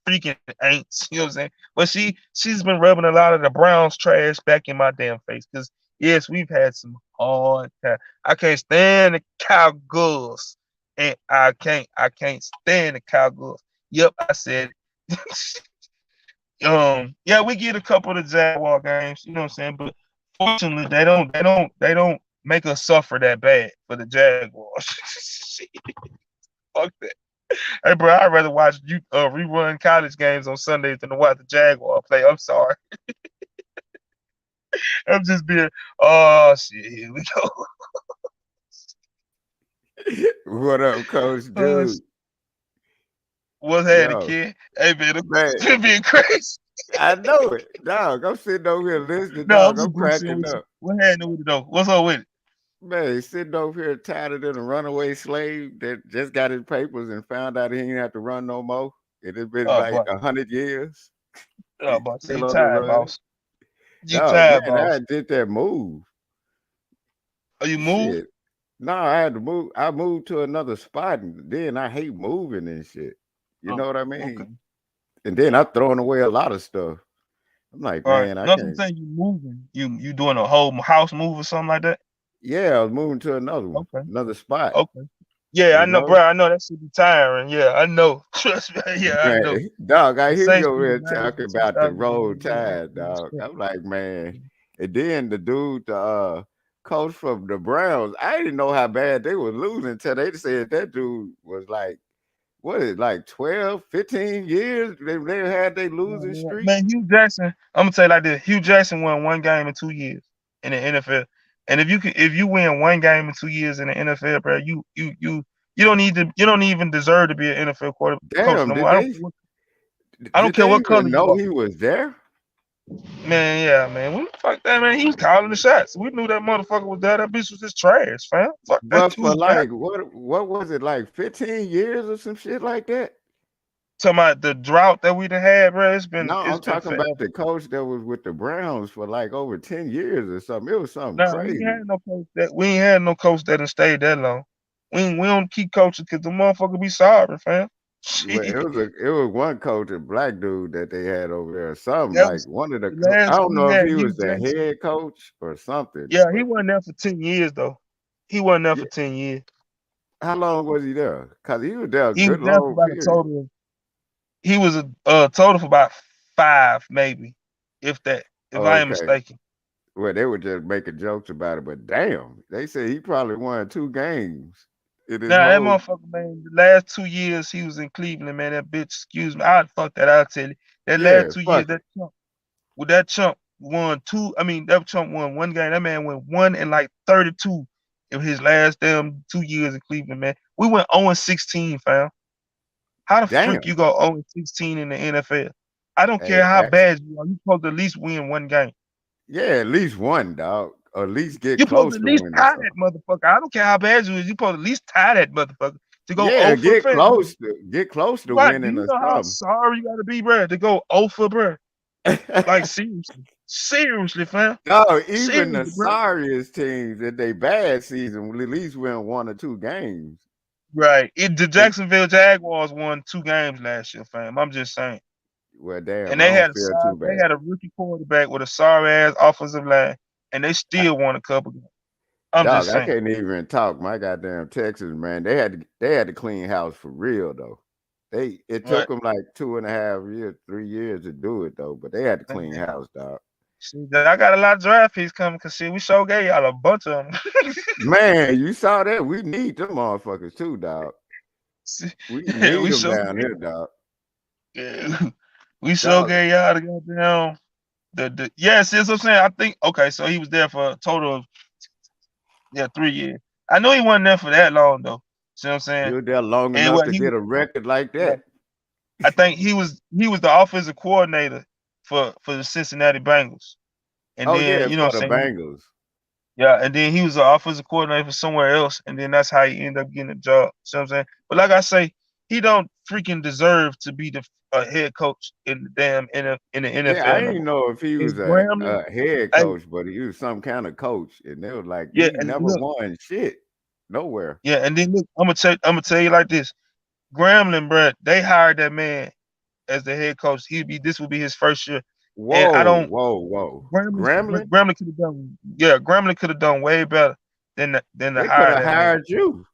freaking ain'ts. You know what I'm saying? But she's been rubbing a lot of the Browns trash back in my damn face. Because yes, we've had some hard time. I can't stand the Cowgirls. And I can't stand the Cowgirls. Yep, I said yeah, we get a couple of the Jaguar games, you know what I'm saying? But fortunately they don't make us suffer that bad for the Jaguars. Fuck that. Hey, bro, I'd rather watch you rerun college games on Sundays than to watch the Jaguar play. I'm sorry. I'm just being, oh, shit, here we go. What up, Coach Oh, Dude? what's happening, Yo, kid? Hey, man, man, I'm being crazy. I know it. Dog, I'm sitting over here listening, No, I'm dog. I'm just bullshitting cracking with you. up. What happening with it, though? What's up with it? Man, sitting over here tired than a runaway slave that just got his papers and found out he ain't have to run no more. It has been Oh, like boy. 100 years. Oh, boss, Still you on the tired, run. boss. You No, tired, man, I boss. did that move. Are you moved? Shit. No, I had to move. I moved to another spot, and then I hate moving and shit. You Oh, know what I okay. mean? And then I'm throwing away a lot of stuff. I'm like, All right. man, I That's what I'm can't. saying. You moving. You doing a whole house move or something like that? Yeah, I was moving to another one, Okay. another spot. Okay. Yeah, I You know, know, bro. I know that should be tiring. Yeah, I know. Trust me. Yeah, I man, know. dog. I The hear you Saints over being there managed talking in about the 2000. roll Yeah, tide, dog. respect. I'm like, man. And then the dude, the coach from the Browns, I didn't know how bad they were losing until they said that dude was like, what is it, like 12, 15 years? They had they losing streak. Man, Hugh Jackson. I'm gonna tell you like this. Hugh Jackson won one game in 2 years in the NFL. And if you win one game in 2 years in the NFL, bro, you don't need to. You don't even deserve to be an NFL coach Damn, no more. I don't did care they what color even you know are. he was there? Man, yeah, man. Fuck that, man. He was calling the shots. We knew that motherfucker was there. That bitch was just trash, fam. Fuck that But for dude, guy. like what was it, like 15 years or some shit like that? Talking about the drought that we done had, bro. No, It's I'm been talking fat. about the coach that was with the Browns for like over 10 years or something. It was something Nah, we ain't crazy. had no coach that we ain't had no coach that done stayed that long. We don't keep coaching because the motherfucker be sorry, fam. Well, Shit. it was one coach, a black dude that they had over there. Something That like was one of the last I don't we know if had he Hugh was the Jackson. head coach or something, Yeah, he but wasn't there for 10 years though. He wasn't there yeah, for 10 years. how long was he there? Cause he was there a He was good there for long about a period. total of he was a total for about 5, maybe, if that, if I am Okay. mistaken. Well, they were just making jokes about it, but damn, they said he probably won 2 games in his Now that whole. motherfucker, man, the last 2 years he was in Cleveland, man. That bitch, excuse me, I'd fuck that. I'll tell you. That last Yeah, 2 years, fuck it. that chump, with that chump won two. I mean, that chump won one game. That man went 1 and like 32 in his last damn 2 years in Cleveland, man. We went 0-16, fam. How the frick Damn. you go 0-16 in the NFL? I don't care Hey, how bad you are. You supposed to at least win one game. yeah, at least one, dog. Or at least get You supposed to close at to least winning tie something. that motherfucker. I don't care how bad you is. You supposed to at least tie that motherfucker to go Yeah, 0 for fam. get close to Right? Do winning you or know how something. sorry you gotta be, bro, to go 0 for, bro? Like seriously, seriously, fam, No, even the seriously, bro. sorriest teams in their bad season will at least win 1 or 2 games. Right. The And Jacksonville Jaguars won 2 games last year, fam. I'm just saying. well, damn, And I they don't had a feel too they bad. had a rookie quarterback with a sorry ass offensive line, and they still won a couple games. I'm Dog, just I saying. can't even talk. My goddamn Texas, man, they had to clean house for real though. It took But them like 2.5 years, 3 years to do it though, but they had to clean man, house, dog. see, I got a lot of draft picks coming because see, we sure gave y'all a bunch of them. Man, you saw that? We need them motherfuckers too, dog. We need we them sure down gave, here, dog. yeah, we sure Dog, gave y'all the goddamn yeah, see what I'm saying. I think okay, so he was there for a total of 3 years. I know he wasn't there for that long though. See what I'm he saying? was there long And enough what to get a record like yeah, that. I think he was the offensive coordinator for the Cincinnati Bengals. And Oh then yeah, you know for what the I'm saying? Bengals. Yeah, and then he was the offensive coordinator for somewhere else, and then that's how he ended up getting a job. See what I'm saying? But like I say, he don't freaking deserve to be the head coach in the damn in the Yeah, I NFL no didn't more. know if he It's was Grambling. a head Hey, coach, but he was some kind of coach, and they were like, yeah, he and never look, won shit nowhere. yeah, and then look, I'm gonna tell you like this. Grambling, bruh, they hired that man as the head coach. This would be his first year. And I Whoa, don't whoa, whoa! Grambling Gremlin, Grambling could have done Grambling could have done way better than to they could hire have that man. hired you.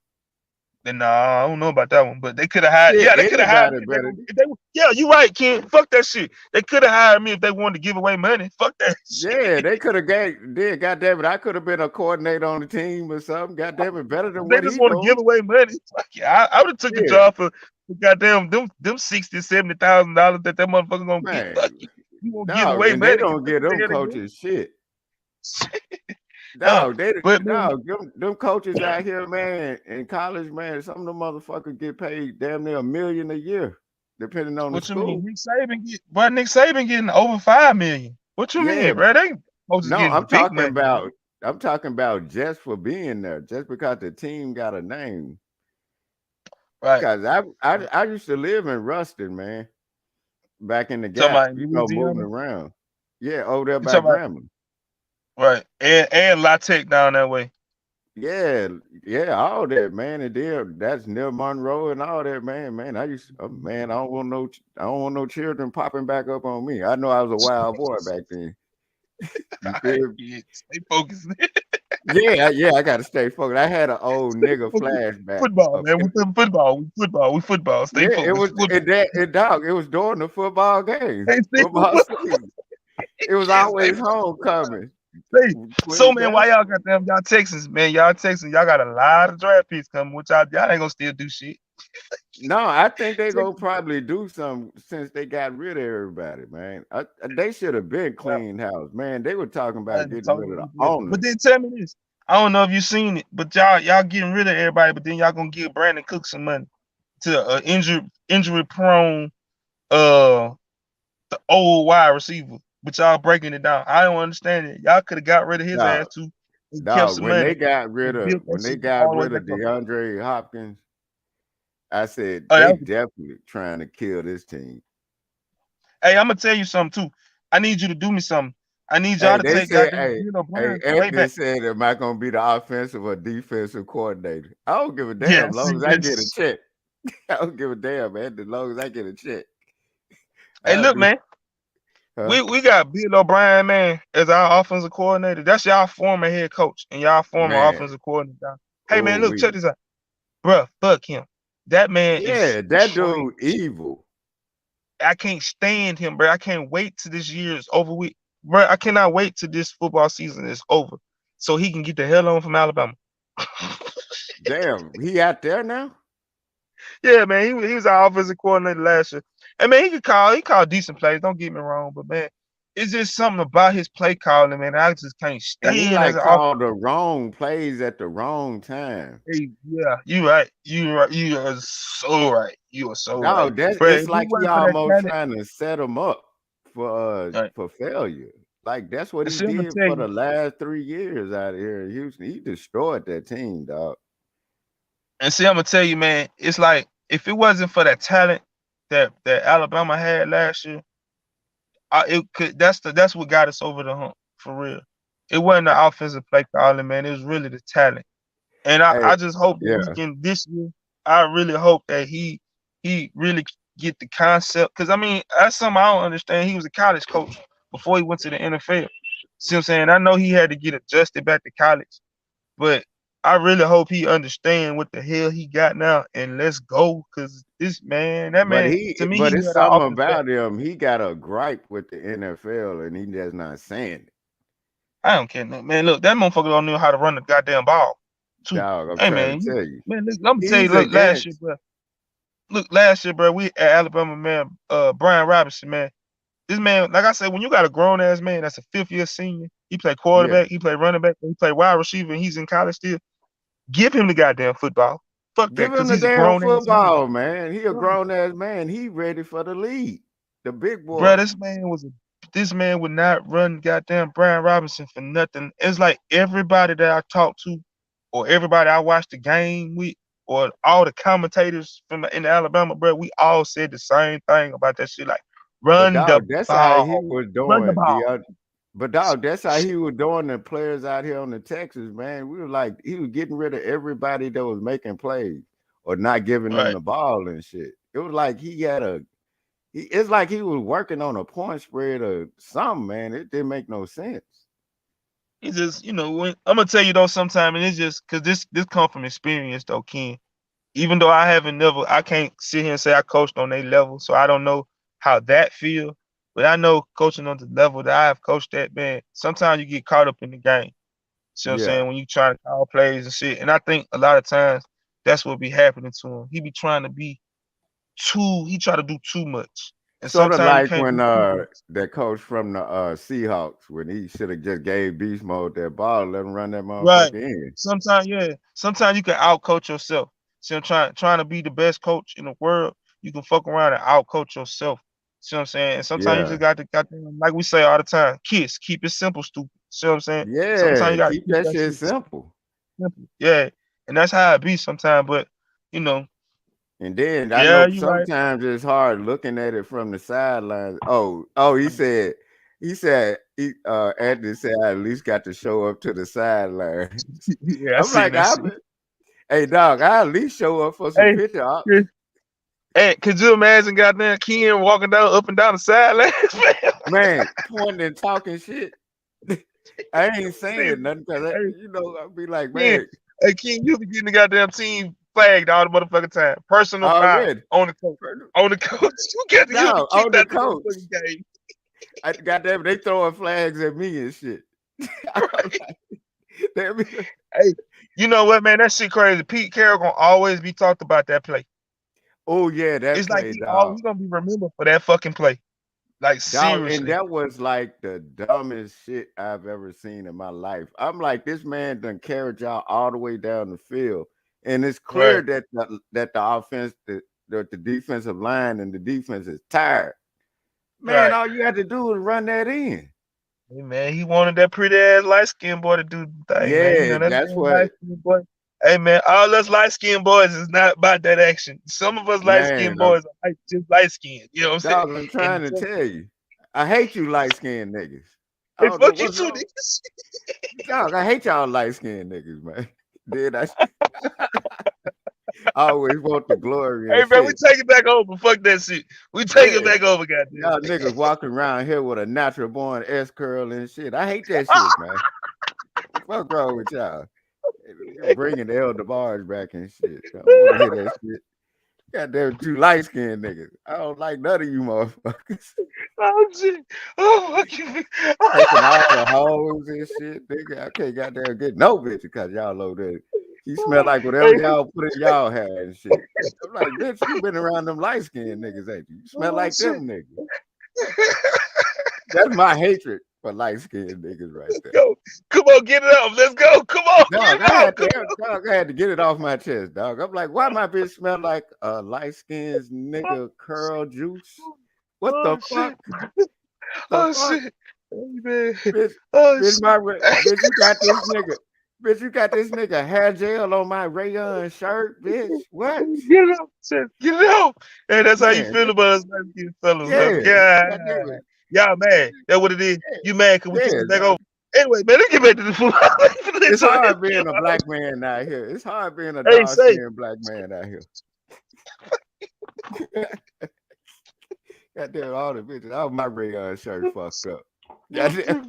Then I don't know about that one, but they could have hired. Shit, Yeah, they could have hired anybody me if they better. were. Yeah, you right, Ken. Fuck that shit. They could have hired me if they wanted to give away money. Fuck that Yeah, shit. they could have did. Goddamn it, I could have been a coordinator on the team or something. Goddamn it, better than They what just he want to doing. give away money. Fuck yeah, I would have took the Shit, job for goddamn them $60,000-$70,000 that motherfucker gonna get. Fuck man, you. You gonna give dog, away and they money? don't What get the them hell they doing? coaches shit. Uh, Dog, they but man, dog, them coaches out here, man, in college, man, some of them motherfuckers get paid damn near $1 million a year, depending on the what you mean? school. Nick Saban getting over 5 million. What you Yeah, mean, bro? They coaches no, getting big money, bro. I'm talking about just for being there, just because the team got a name. Right. Cause I used to live in Ruston, man. back in the You talking gap, about in you know, moving Louisiana? around. Yeah, over there You by talking about Grambling. right. And La Tech down that way. Yeah, yeah, all that, man. And then that's near Monroe and all that, man. Man, man, I don't want no children popping back up on me. I know I was a wild boy back then. You All feel right, me? kid. Stay focused. Yeah, yeah, I gotta stay focused. I had an old Stay nigga focused. flashback. Football, man. We play football. We football. We football. Stay Yeah, it focused. was Football. dog. It was during the football games, Hey, stay football focused. season. It was Stay always focused. homecoming. Stay. So Queen man, why y'all Daphne. got them? Y'all Texans, man. Y'all Texans. Y'all got a lot of draft picks coming, which y'all ain't gonna still do shit. No, I think they gonna Texans, probably do something since they got rid of everybody, man. They should have been clean house, man. They were talking about getting rid of the But owner. then tell me this. I don't know if you seen it, but y'all getting rid of everybody, but then y'all gonna give Brandon Cook some money to injury prone uh the old wide receiver. But y'all breaking it down. I don't understand it. Y'all could have got rid of his Dog, ass too and kept dog. some money and built that When they shit got all the way rid of back up. DeAndre Hopkins, I said Oh, they that was, definitely trying to kill this team. hey, I'm gonna tell you something too. I need you to do me something. I need y'all Hey, to they take said, goddamn Bill hey, O'Brien way Anthony back. said, am I gonna be the offensive or defensive coordinator? I don't give a Yeah, damn, see, long as I get a that's check. I don't give a damn, man. As long as I get a check, hey, I'll look, do. man. Huh? We got Bill O'Brien, man, as our offensive coordinator. That's y'all former head coach and y'all former Man, offensive coordinator. Hey, man, oh look, check we. this out, bro. Fuck him. That man is Yeah, that dude trash. evil. I can't stand him, bro. I can't wait till this year is over with, bro. I cannot wait till this football season is over so he can get the hell on from Alabama. Damn, he out there now? Yeah, man, he was our offensive coordinator last year. And man, he called decent plays. Don't get me wrong, but man, it's just something about his play calling, man. I just can't And he stand as like an offensive. called the wrong plays at the wrong time. Hey, yeah, you right. You right. You are so right. You are so right. Dog, that But if it's it like he wasn't for that almost talent, trying to set him up right. for failure. Like that's what And he see, I'm gonna did tell for you, the last 3 years out here in Houston. He destroyed that team, dog. man, it's like if it wasn't for that talent that Alabama had last year, it could that's what got us over the hump for real. It wasn't the offensive play calling, man. It was really the talent. And Hey, I just hope that he yeah, can this year. I really hope that he really get the concept. Because I mean, that's something I don't understand. He was a college coach before he went to the NFL. See what I'm saying? I know he had to get adjusted back to college, but I really hope he understand what the hell he got now and let's go. Cause that man, to me, but he it's had our something offense back. about him. He got a gripe with the NFL, and he just not saying it. I don't care, man. Look, that motherfucker don't know how to run the goddamn ball. Too. Dog, I'm Hey trying man, to tell you, look, I'm gonna tell you, he's look, last year, against. bro. Look, last year, bro, we at Alabama, man, Brian Robinson, man. This man, like I said, when you got a grown ass man that's a fifth year senior, he play Yeah, quarterback, he play running back, he play wide receiver, and he's in college still. Give him the goddamn football. Fuck that, give him cause the he's a damn grown ass man. football, man. He a Right. grown ass man. He ready for the league, the big Bro, boy. this man would not run goddamn Brian Robinson for nothing. It's like everybody that I talked to, or everybody I watched the game with, or all the commentators in Alabama, bro, we all said the same thing about that shit. Like, But run the dog, that's how he ball, was run the doing. ball. But dog, that's how he was doing the players out here on the Texas, man. We were like, he was getting rid of everybody that was making plays or not giving them Right. the ball and shit. It was like he had it's like he was working on a point spread or something, man. It didn't make no sense. He just, when I'm gonna tell you though, sometime, and it's just because this come from experience though, Ken. Even though I can't sit here and say I coached on their level, so I don't know how that feel. But I know coaching on the level that I have coached at, man, sometimes you get caught up in the game. See what I'm Yeah. saying? When you trying to call plays and shit. And I think a lot of times that's what be happening to him. He be trying to he try to do too much. And Sort of sometimes you like can't when do too much. that coach from the Seahawks when he should have just gave beast mode that ball, let him run that Right. motherfucker in. Sometimes, yeah. Sometimes you can out coach yourself. See, I'm trying to be the best coach in the world. You can fuck around and out coach yourself. See what I'm saying? And sometimes you Yeah. just got to, like we say all the time, kiss, keep it simple, stupid. See what I'm saying? Sometimes Yeah. you gotta Keep keep that that shit shit simple. simple. Yeah. And that's how it be sometimes. But you know, And then I Yeah, know you right. sometimes it's hard looking at it from the sidelines. Oh, Anthony said I at least got to show up to the sideline. Yeah, I I'm seen like, that shit. hey dog, I at least show up for some Hey, picture ops. yeah. Hey, could you imagine goddamn Ken walking down up and down the sidelines, man? Man, pointing and talking shit. I ain't See, saying nothing because hey, I'll be like, Ken, man, hey, Ken, you be getting the goddamn team flagged all the motherfucking time. Personal foul already. on the coach. On the coach. You'll be No, on kicked the out the coach. motherfucking game. Goddamn, they throwing flags at me and shit. I'm Right? like, damn it. Hey, you know what, man? That shit crazy. Pete Carroll gonna always be talked about that play. Oh yeah, that It's like play, dog. he gonna be remembered for that fucking play. Like Dog, and seriously. that was like the dumbest shit I've ever seen in my life. I'm like, this man done carried y'all all the way down the field. And it's clear Right. that the offense, the defensive line and the defense is tired. Man, Right. all you had to do was run that in. Hey man, he wanted that pretty ass light skinned boy to do the thing, man. You Yeah, know, that that's damn what light skinned boy. Hey man, all us light skinned boys is not about that action. Some of us light skinned man, boys are just light skinned. You know what I'm saying? dog, I'm And trying to just, tell you. I hate you light skinned niggas. I hey, don't know fuck you what's too, wrong. niggas. Dog, I hate y'all light skinned niggas, man. Then I always want the glory Hey and man, we shit. take it back over. Fuck that shit. We take it Yeah. back over, goddamn. Y'all niggas walking around here with a natural born S curl and shit. I hate that shit, man. Fuck wrong with y'all? Bringing the elder bars back and shit. I don't want to hear that shit. Goddamn, two light skinned niggas. I don't like none of you motherfuckers. Oh shit. Oh fuck you. Taking all the hoes and shit, nigga. I can't goddamn get no bitch because y'all over there. She smell like whatever Hey, y'all put in y'all hair and shit. I'm like, bitch, you been around them light skinned niggas, ain't you? You smell oh like shit. them niggas. That's my hatred for light skinned niggas right Let's there. go. Come on, get it up. Let's go. Come on, get Dog, it out. Come I had to get it off my chest, dog. I'm like, why my bitch smell like a light skinned on. nigga curl juice? What the Oh fuck? shit. The Oh fuck? shit. Hey, man. Bitch, Oh bitch, shit. bitch, you got this nigga. Bitch, you got this nigga hair gel on my rayon shirt, bitch. What? Get it up. Shit. Get it up. Hey, that's how you Man, feel about us light skinned fellas, huh? yeah. Yeah. Goddamn it. Y'all mad. That's what it is. You mad because we Yeah, take it back dog. over. Anyway, man, let's get back to the food. It's hard being a black man out here. It's hard being a Hey, dark say. skinned black man out here. Goddamn, all the bitches. All my rayon shirt fucked up. Goddamn.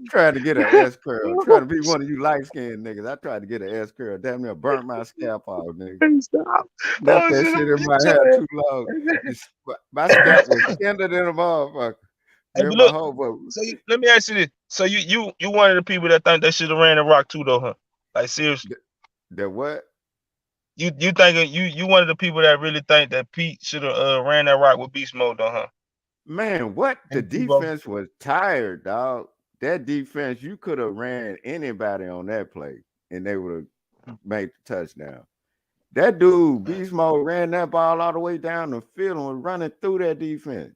Trying to get an S curl, trying to be one of you light skinned niggas. I tried to get an S curl. Damn near burnt my scalp off, nigga. Hey, stop. Left Oh that shit. shit in my hair too long. My scalp was tender than a motherfucker. Hey, Man, but my look. whole boat. Let me ask you this. So you one of the people that think they should have ran the rock too, though, huh? Like seriously. The what? You think you one of the people that really think that Pete should have ran that rock with beast mode though, huh? Man, what? The And Tebow. defense was tired, dog. That defense, you could have ran anybody on that play and they would have made the touchdown. That dude, Beast Mode, ran that ball all the way down the field and was running through that defense.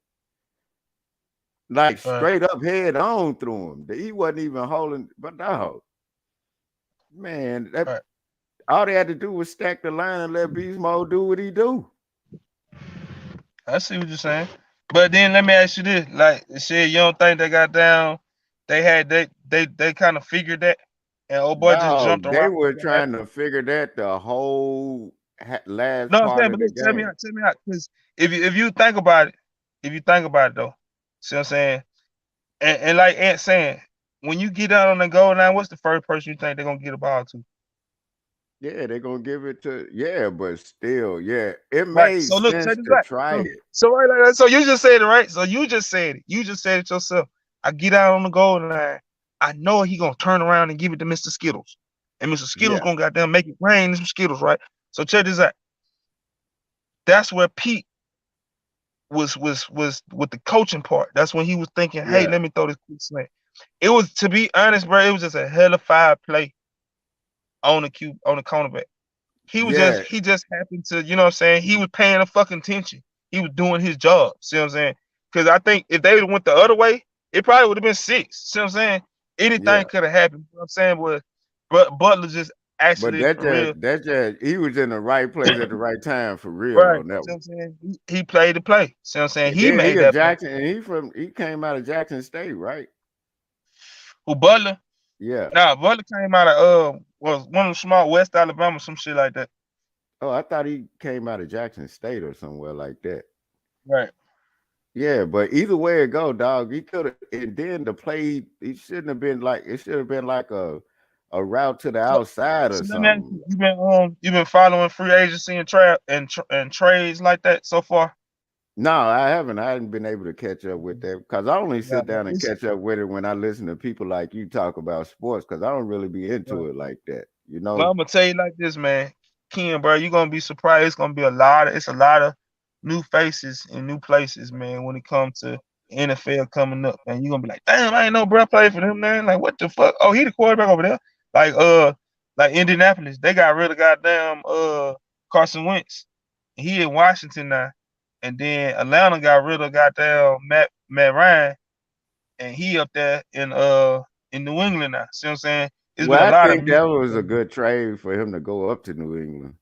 Like Right. straight up head on through him. He wasn't even holding, but dog, man, that Right. all they had to do was stack the line and let Beast Mode do what he do. I see what you're saying. But then let me ask you this: like, shit, you don't think they got down? They had they kind of figured that, and old boy just jumped Dog, they around. were trying to figure that the whole last No, I'm part saying, of but the listen, game. tell me out, because if you think about it, if you think about it though, see what I'm saying, and like Ant saying, when you get out on the goal line, what's the first person you think they're gonna get a ball to? Yeah, they're gonna give it to but still, yeah, it Right. made So look, check sense this to out. try So it. so right like that. So you just said it, right? So you just said it. You just said it yourself. I get out on the goal line. I know he gonna turn around and give it to Mr. Skittles. And Mr. Skittles Yeah, gonna goddamn make it rain some Skittles, right? So check this out. That's where Pete was with the coaching part. That's when he was thinking, hey, yeah, let me throw this quick slant. It was, to be honest, bro, it was just a hell of fire play on the cornerback. yeah, He just happened to, you know what I'm saying? He was paying a fucking attention. He was doing his job. See what I'm saying? Because I think if they would have went the other way, it probably would have been six. See what I'm saying? yeah, Anything could have happened. You know what I'm saying? Was but Butler just But Actually, for real. that just he was in the right place at the right time for real Right. on that See what one. I'm saying? He played the play. See what I'm saying? And He then he made a that play. Jackson, and he came out of Jackson State, right? Who Butler? Yeah. Nah, Butler came out of was one of the small West Alabama, some shit like that. Oh, I thought he came out of Jackson State or somewhere like that. Right. Yeah, but either way it go, dog, he could have. And then the play, it shouldn't have been like it should have been like a route to the So, outside or so let me ask something. you, you been following free agency and and trades like that so far? No, I haven't. I haven't been able to catch up with that because I only Yeah, sit man. down and catch up with it when I listen to people like you talk about sports because I don't really be Right. into it like that, you Well, know? I'm gonna tell you like this, man. Ken, bro, you're gonna be surprised. It's a lot of new faces in new places, man, when it comes to NFL coming up. And you're gonna be like, damn, I ain't know bro played for them, man. Like, what the fuck? Oh, he the quarterback over there. Like like Indianapolis, they got rid of goddamn Carson Wentz. He in Washington now. And then Atlanta got rid of goddamn Matt Ryan, and he up there in New England now. See what I'm saying? It's been Well, a I lot of think that music. was a good trade for him to go up to New England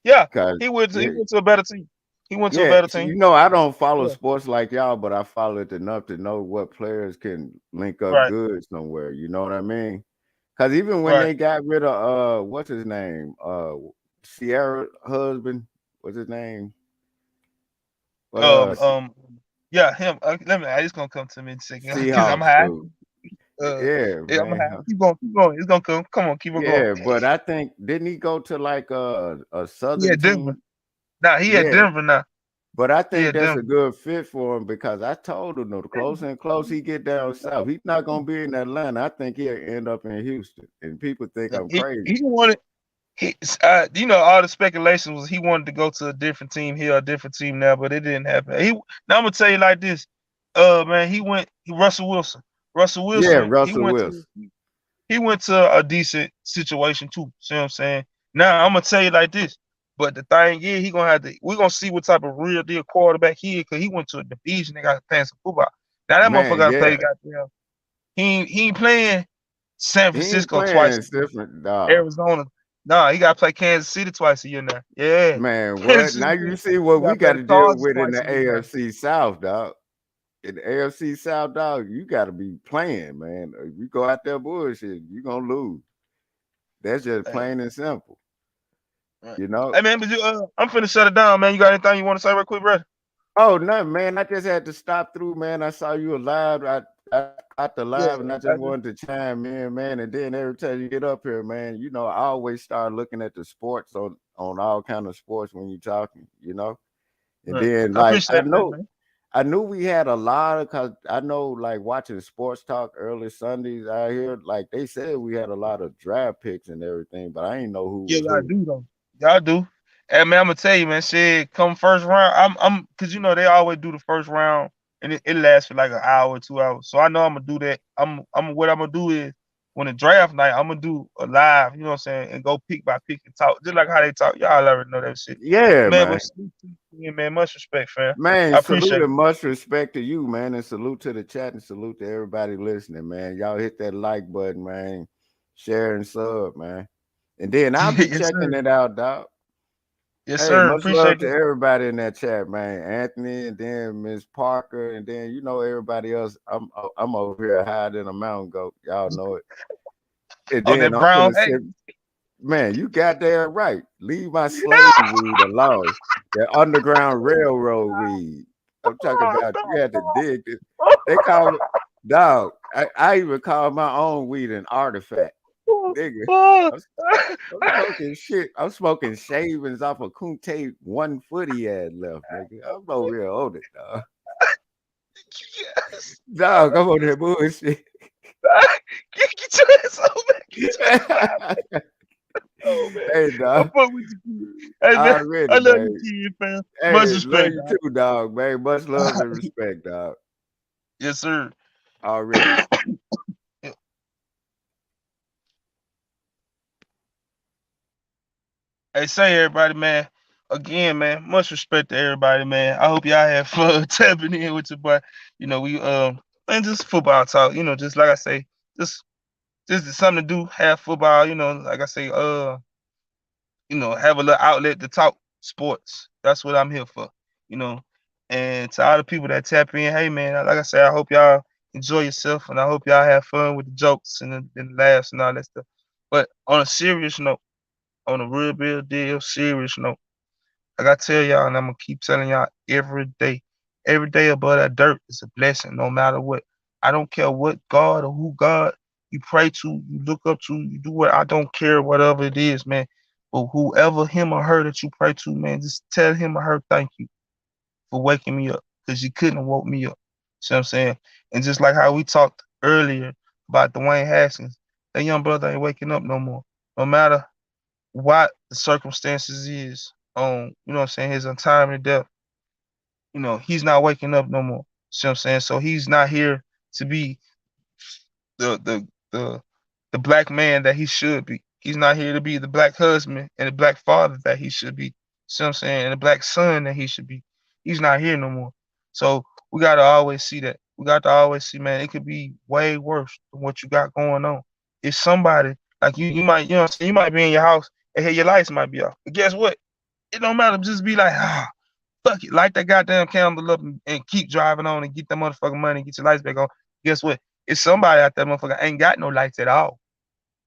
Yeah, because he went to a better team. He went to a yeah, better see, team. I don't follow Yeah. sports like y'all, but I follow it enough to know what players can link up Right, good somewhere. You know what I mean? Because even when right. they got rid of what's his name, Sierra husband, what's his name? But Um, um, yeah, him. Let me. It's gonna come to me in a second because I'm Seahawks high. dude. Uh, Yeah, yeah, I'm high. man. Keep going, keep going. It's gonna come. Come on, keep on going. Yeah, but I think didn't he go to like a He southern at Denver. team? Nah, he at Yeah, Denver now. but I He think at that's a Denver. good fit for him because I told him, no, the closer and closer he get down south, he's not gonna be in Atlanta. I think he'll end up in Houston, and people think Yeah, I'm he crazy. wanted. All the speculation was he wanted to go to a different team here, a different team now, but it didn't happen. Now I'm gonna tell you like this. Man, Russell Wilson. Russell Yeah, Wilson. Russell Wilson. He went to a decent situation too. See what I'm saying? Now I'm gonna tell you like this. But the thing is, he gonna have to. We're gonna see what type of real deal quarterback he is, because he went to a division they got playing some football. Now that motherfucker Man, got to play yeah, goddamn. He ain't playing San he ain't Francisco playing twice, different, dog. Arizona. Nah, he got to play Kansas City twice a year now. Yeah, Man, what? Kansas Now City. you see He what got we to play got the to deal Chargers with in twice the a year now. AFC South, dog. In the AFC South, dog, you got to be playing, man. If you go out there bullshit, you gonna lose. That's just Hey, plain and simple, right. you know. Hey man, but I'm finna shut it down, man. You got anything you want to say real quick, bro? Oh no, man! I just had to stop through, man. I saw you alive. I caught the Yeah, live, and I just I just, wanted to chime in, man. And then every time you get up here, man, I always start looking at the sports on all kind of sports when you're talking, And right. then I like appreciate that, man. I knew we had a lot of cause I know like watching sports talk early Sundays. I hear like they said we had a lot of draft picks and everything, but I didn't know who Yeah, was y'all who. do though. Y'all do. And man, I'm gonna tell you, man. Shit, come first round. Cause they always do the first round, and it lasts for like an hour, 2 hours. So I know I'm gonna do that. What I'm gonna do is when the draft night, I'm gonna do a live. You know what I'm saying, and go pick by pick and talk, just like how they talk. Y'all already know that shit. Yeah, Man, man. but salute to you, man. Much respect, fam. Man, I salute appreciate it. and much respect to you, man, and salute to the chat and salute to everybody listening, man. Y'all hit that like button, man. Share and sub, man. And then I'll be Yes, checking sir. it out, dog. Yes, Hey, sir. much love Appreciate to this. everybody in that chat, man. Anthony, and then Miss Parker, and then everybody else. I'm over here hiding a mountain goat. Y'all know it. And On then that I'm brown finna egg. sit. Man, you got that right. Leave my slave weed alone. That underground railroad weed. I'm talking about you had to dig it. They call it dog. I even call my own weed an artifact. Nigga. I'm, I'm smoking shit. I'm smoking shavings off a Kunte 1 foot he had left, nigga. I'm over here on it, dog. Yes. Dog, I'm on that bullshit. Get your ass over. Get your ass over. Oh man, Hey, I dog. fuck with you, kid. Hey man, Already, I love man. you, kid, fam. Much Hey, love respect, you dog. too, dog, man. Much love and respect, dog. Yes, sir. Already. Hey, say everybody, man. Again, man. Much respect to everybody, man. I hope y'all have fun tapping in with your boy. We man, just football talk. Just like I say, just just something to do, have football, like I say, have a little outlet to talk sports. That's what I'm here for, you know. And to all the people that tap in, hey man, like I say, I hope y'all enjoy yourself and I hope y'all have fun with the jokes and the laughs and all that stuff. But on a serious note, on a real deal serious note, like I tell y'all, and I'm gonna keep telling y'all every day above that dirt is a blessing, no matter what. I don't care what God or who God you pray to, you look up to, you do what I don't care, whatever it is, man. But whoever him or her that you pray to, man, just tell him or her thank you for waking me up, because you couldn't have woke me up. See what I'm saying? And just like how we talked earlier about Dwayne Haskins, that young brother ain't waking up no more. No matter what the circumstances is on, what I'm saying, his untimely death, he's not waking up no more. See what I'm saying? So he's not here to be the the the the black man that he should be. He's not here to be the black husband and the black father that he should be. See what I'm saying? And the black son that he should be. He's not here no more. So we gotta always see that. We got to always see, man, it could be way worse than what you got going on. If somebody like you might, what I'm saying, you might be in your house and hey, your lights might be off. But guess what? It don't matter. Just be like, fuck it. Light that goddamn candle up and keep driving on and get that motherfucking money and get your lights back on. Guess what? It's somebody out there, motherfucker, ain't got no lights at all.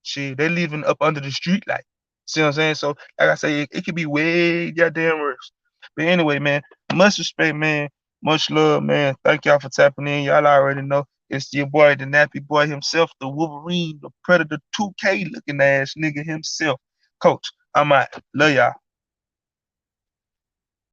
Shit, they living up under the street light. See what I'm saying? So, like I say, it could be way goddamn worse. But anyway, man, much respect, man. Much love, man. Thank y'all for tapping in. Y'all already know it's your boy, the nappy boy himself, the Wolverine, the Predator 2K looking ass nigga himself. Coach, I'm out. Love y'all.